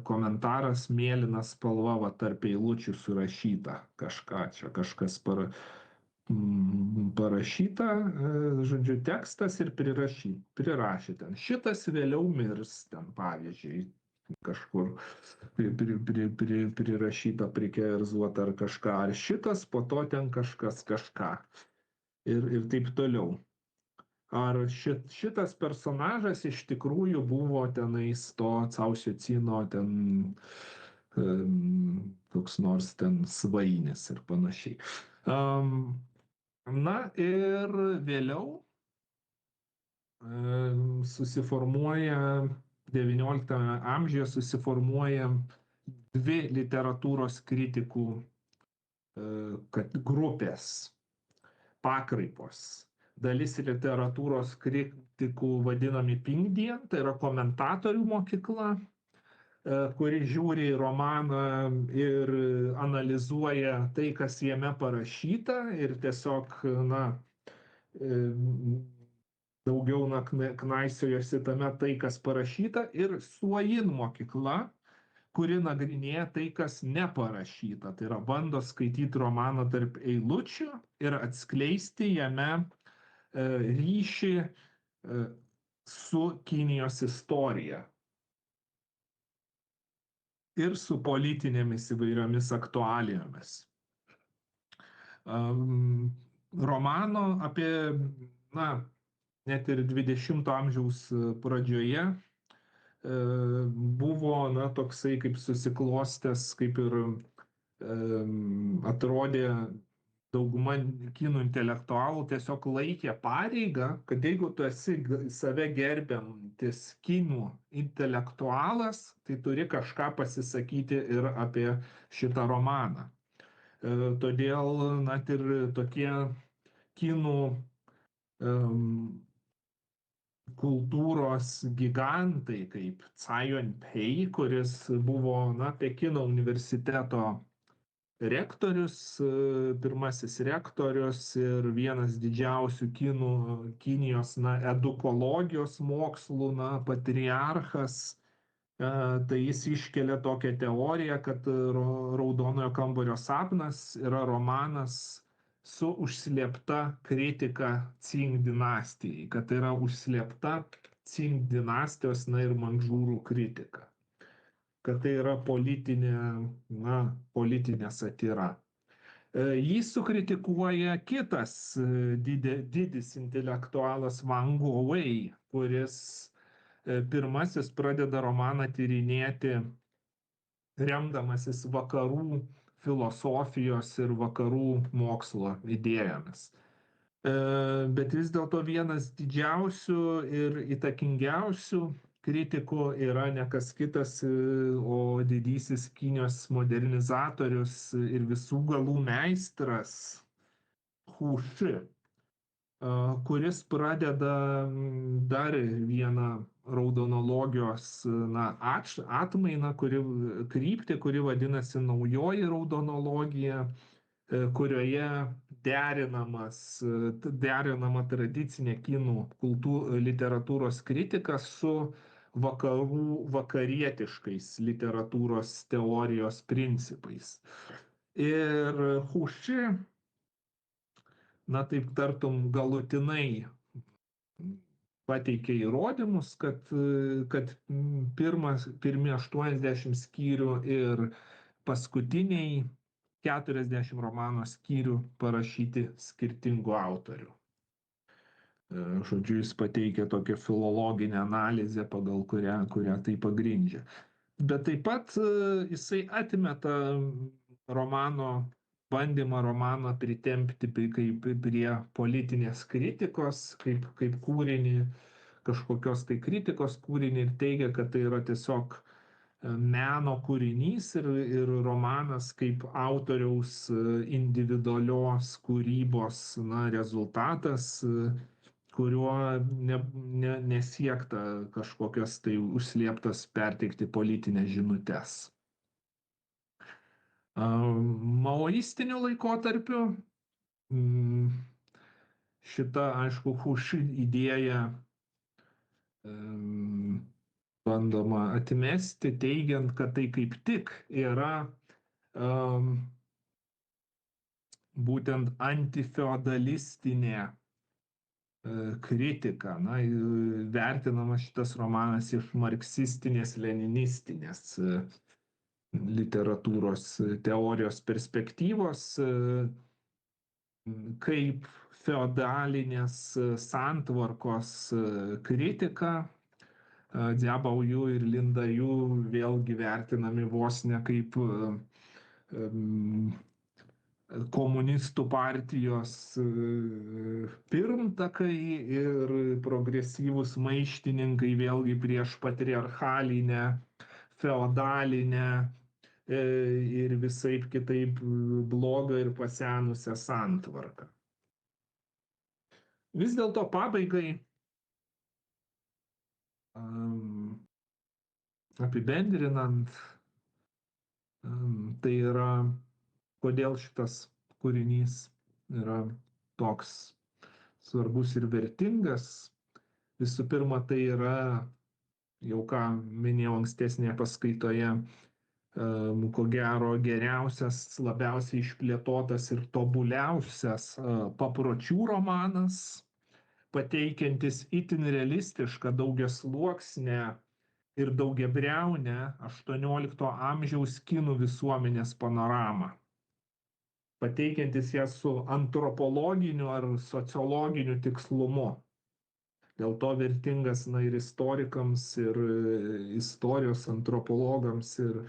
komentaras mėlyna spalva tarp eilučių surašyta kažkas parašyta, žodžiu, tekstas ir prirašė ten. Šitas vėliau mirs ten, pavyzdžiui, kažkur prirašyta, prikerzuota ar kažką, ar šitas po to ten kažką. Ir taip toliau. Ar šitas personažas iš tikrųjų buvo tenais to Cao Xueqino ten koks nors ten svainis ir panašiai. Na ir vėliau susiformuoja 19 amžiuje susiformuoja dvi literatūros kritikų grupės, pakraipos. Dalis literatūros kritikų vadinami Pingdian, tai yra komentatorių mokykla, kuri žiūri į romaną ir analizuoja tai, kas jame parašyta, ir tiesiog, daugiau knaisiojosi tame tai, kas parašyta, ir Suoyin mokykla, kuri nagrinėja tai, kas neparašyta. Tai yra bando skaityti romaną tarp eilučių ir atskleisti jame ryšį su Kinijos istorija ir su politinėmis įvairiomis aktualijomis. Romano apie, net ir 20-ojo amžiaus pradžioje buvo, toksai kaip susiklostęs, kaip ir atrodė dauguma kinų intelektualų tiesiog laikė pareigą, kad jeigu tu esi save gerbiantis kinų intelektualas, tai turi kažką pasisakyti ir apie šitą romaną. Todėl net ir tokie kinų kultūros gigantai kaip Tsai Ing-wen, kuris buvo Pekino universiteto rektorius, pirmasis rektorius ir vienas didžiausių Kinijos edukologijos mokslų patriarchas. Tai jis iškelia tokią teoriją, kad Raudonojo kambario sapnas yra romanas su užslėpta kritika Qing dinastijai, kad tai yra užslėpta Qing dinastijos ir Mandžūrų kritika, kad tai yra politinė satyra. Jį sukritikuoja kitas didis intelektualas Wang Guowei, kuris pirmasis pradeda romaną tyrinėti remdamasis vakarų filosofijos ir vakarų mokslo idėjomis. Bet vis dėlto vienas didžiausių ir įtakingiausių kritikų yra ne kas kitas, o didysis Kinijos modernizatorius ir visų galų meistras Hu Shi, kuris pradeda dar vieną raudonologijos atmainą, kryptį, kuri vadinasi naujoji raudonologija, kurioje derinama tradicinė kinų literatūros kritika su vakarietiškais literatūros teorijos principais. Ir Hu Shi, taip tartum galutinai pateikė įrodymus, kad pirmi 80 skyrių ir paskutiniai 40 romano skyrių parašyti skirtingų autorių. Žodžiu, jis pateikė tokią filologinę analizę, pagal kurią tai pagrindžia. Bet taip pat jisai atmeta bandymą romaną pritempti kaip prie politinės kritikos, kaip kūrinį, kažkokios tai kritikos kūrinį, ir teigia, kad tai yra tiesiog meno kūrinys ir romanas kaip autoriaus individualios kūrybos rezultatas, kuriuo nesiekta kažkokias tai užslėptas perteikti politinės žinutes. Maoistiniu laikotarpiu šita, aišku, Hu Shi idėja bandoma atmesti, teigiant, kad tai kaip tik yra būtent antifeodalistinė kritika. Vertinama šitas romanas iš marksistinės, leninistinės literatūros teorijos perspektyvos, kaip feodalinės santvarkos kritika. Dziabaoju ir Lindayu vėlgi vertinami vos ne kaip komunistų partijos pirmtakai ir progresyvūs maištininkai vėlgi prieš patriarchalinę, feodalinę ir visaip kitaip blogą ir pasenusią santvarką. Vis dėlto pabaigai, apibendrinant, tai yra, kodėl šitas kūrinys yra toks svarbus ir vertingas. Visų pirma, tai yra, jau ką minėjau ankstesnėje paskaitoje, ko gero geriausias, labiausiai išplėtotas ir tobuliausias papročių romanas, pateikiantis itin realistišką daugiasluoksnę ir daugiabriaunę 18 amžiaus kinų visuomenės panoramą, pateikiantis ją su antropologiniu ar sociologiniu tikslumu. Dėl to vertingas ir istorikams, ir istorijos antropologams, ir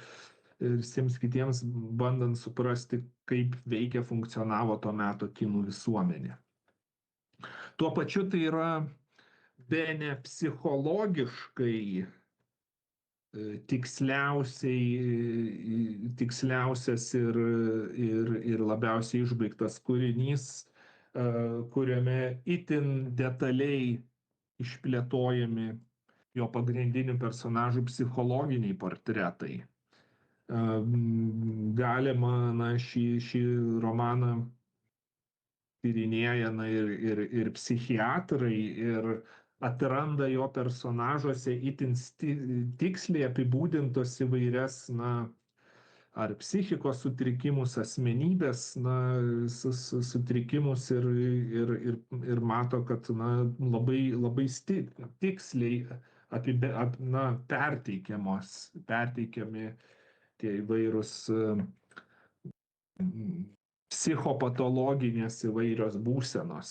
visiems kitiems bandant suprasti, kaip veikia, funkcionavo to meto kinų visuomenė. Tuo pačiu tai yra bene psichologiškai tiksliausias ir labiausiai išbaigtas kūrinys, kuriame itin detaliai išplėtojami jo pagrindinių personažų psichologiniai portretai. Galima šį romaną tyrinėja ir psichiatrai, ir atranda jo personažuose itin tiksliai apibūdintos įvairias, ar psichikos sutrikimus, asmenybės, sutrikimus ir mato, kad, labai tiksliai perteikiami tie įvairūs psichopatologinės įvairios būsenos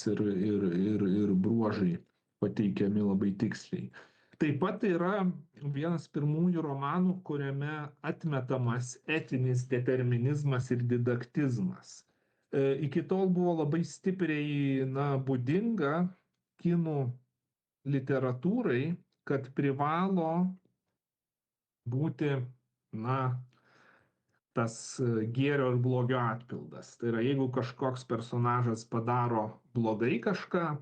ir bruožai pateikiami labai tiksliai. Taip pat tai yra vienas pirmųjų romanų, kuriame atmetamas etinis determinizmas ir didaktizmas. Iki tol buvo labai stipriai būdinga kinų literatūrai, kad privalo būti tas gėrio ir blogio atpildas. Tai yra, jeigu kažkoks personažas padaro blogai kažką,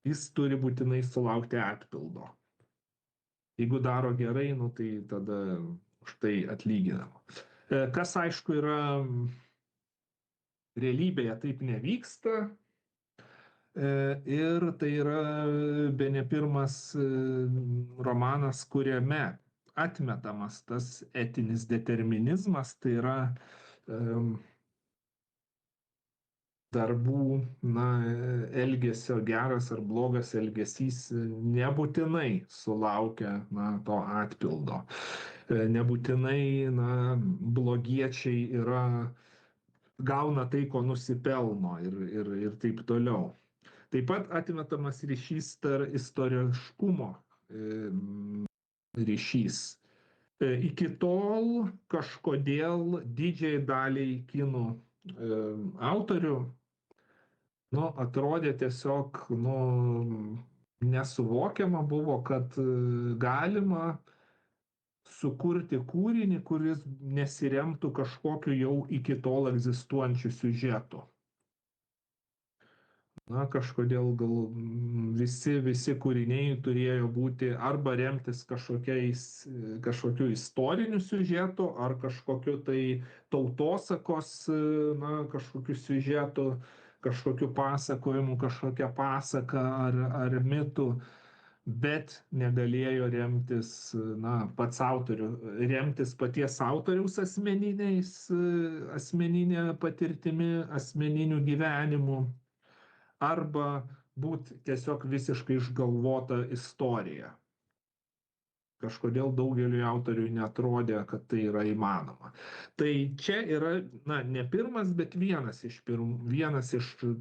jis turi būtinai sulaukti atpildo. Jeigu daro gerai, tai tada už tai atlyginama. Kas aišku yra realybėje taip nevyksta. Ir tai yra bene pirmas romanas, kuriame atmetamas tas etinis determinizmas, tai yra darbų, elgesio geras ar blogas elgesys nebūtinai sulaukia to atpildo. Nebūtinai blogiečiai gauna tai, ko nusipelno ir taip toliau. Taip pat atmetamas ryšys tarp istoriškumo ryšys. Iki tol kažkodėl didžiai daliai kinų autorių atrodė tiesiog nesuvokiama buvo, kad galima sukurti kūrinį, kuris nesiremtų kažkokiu jau iki tol egzistuojančiu siužetu. Kažkodėl gal visi kūriniai turėjo būti arba remtis kažkokiu istoriniu siužetu, ar kažkokiu tai tautosakos, kažkokiu siužetu, kažkokiu pasakojimu, kažkokia pasaka ar mitu, bet negalėjo remtis remtis paties autoriaus asmeninė patirtimi, asmeniniu gyvenimu, arba būti tiesiog visiškai išgalvota istorija. Kažkodėl daugeliui autorių netrodė, kad tai yra įmanoma. Tai čia yra, ne pirmas, bet vienas iš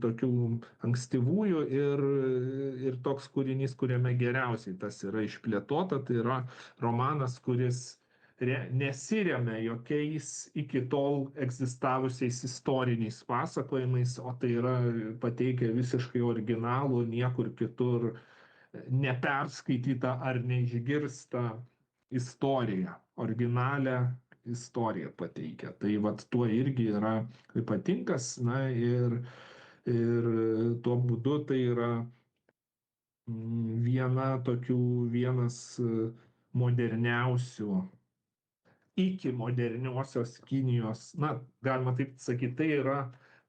tokių ankstyvųjų ir toks kūrinys, kuriame geriausiai tas yra išplėtota, tai yra romanas, kuris nesiremia jokiais iki tol egzistavusiais istoriniais pasakojimais, o tai yra pateikia visiškai originalų, niekur kitur neperskaitytą ar neišgirstą istoriją, originalią istoriją pateikia. Tai tuo irgi yra ypatingas, ir tuo būdu tai yra vienas moderniausių iki moderniosios Kinijos, galima taip sakyti, tai yra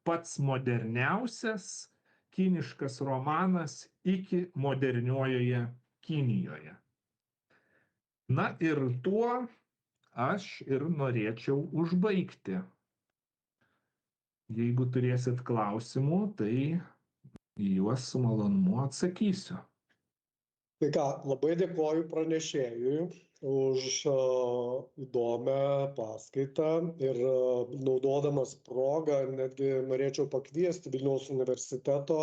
pats moderniausias kiniškas romanas iki moderniojoje Kinijoje. Ir tuo aš ir norėčiau užbaigti. Jeigu turėsit klausimų, tai į juos su malonumu atsakysiu. Tai ką, labai dėkoju pranešėjui už įdomią paskaitą ir naudodamas progą netgi norėčiau pakviesti Vilniaus universiteto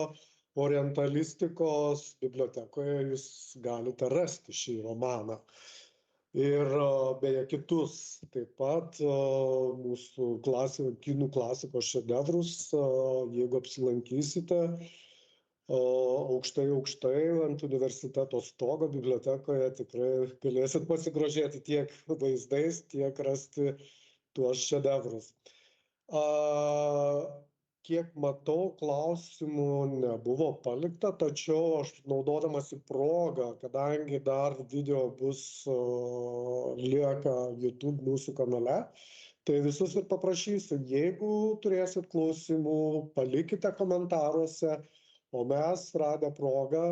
orientalistikos bibliotekoje, jūs galite rasti šį romaną. Ir beje kitus taip pat mūsų kinų klasikos šedevrus, jeigu apsilankysite aukštai ant universiteto stogo bibliotekoje, tikrai galėsit pasigrožėti tiek vaizdais, tiek rasti tuos šedevrus. Kiek matau, klausimų nebuvo palikta, tačiau aš naudodamasi progą, kadangi dar video bus lieka YouTube mūsų kanale, tai visus ir paprašysiu, jeigu turėsit klausimų, palikite komentaruose, o mes radę progą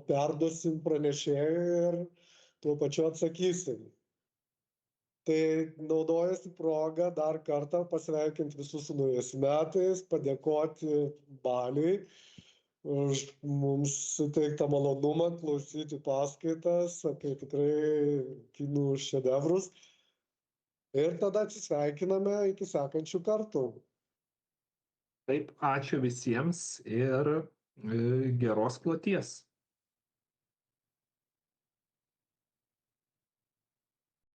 perduosim pranešėjui ir tuo pačiu atsakysim. Tai naudojasi progą dar kartą pasveikinti visus su naujais metais, padėkoti Baliui už mums suteiktą malonumą klausyti paskaitas apie tikrai kinų šedevrus. Ir tada atsisveikiname iki sekančių kartų. Taip, ačiū visiems ir geros kloties.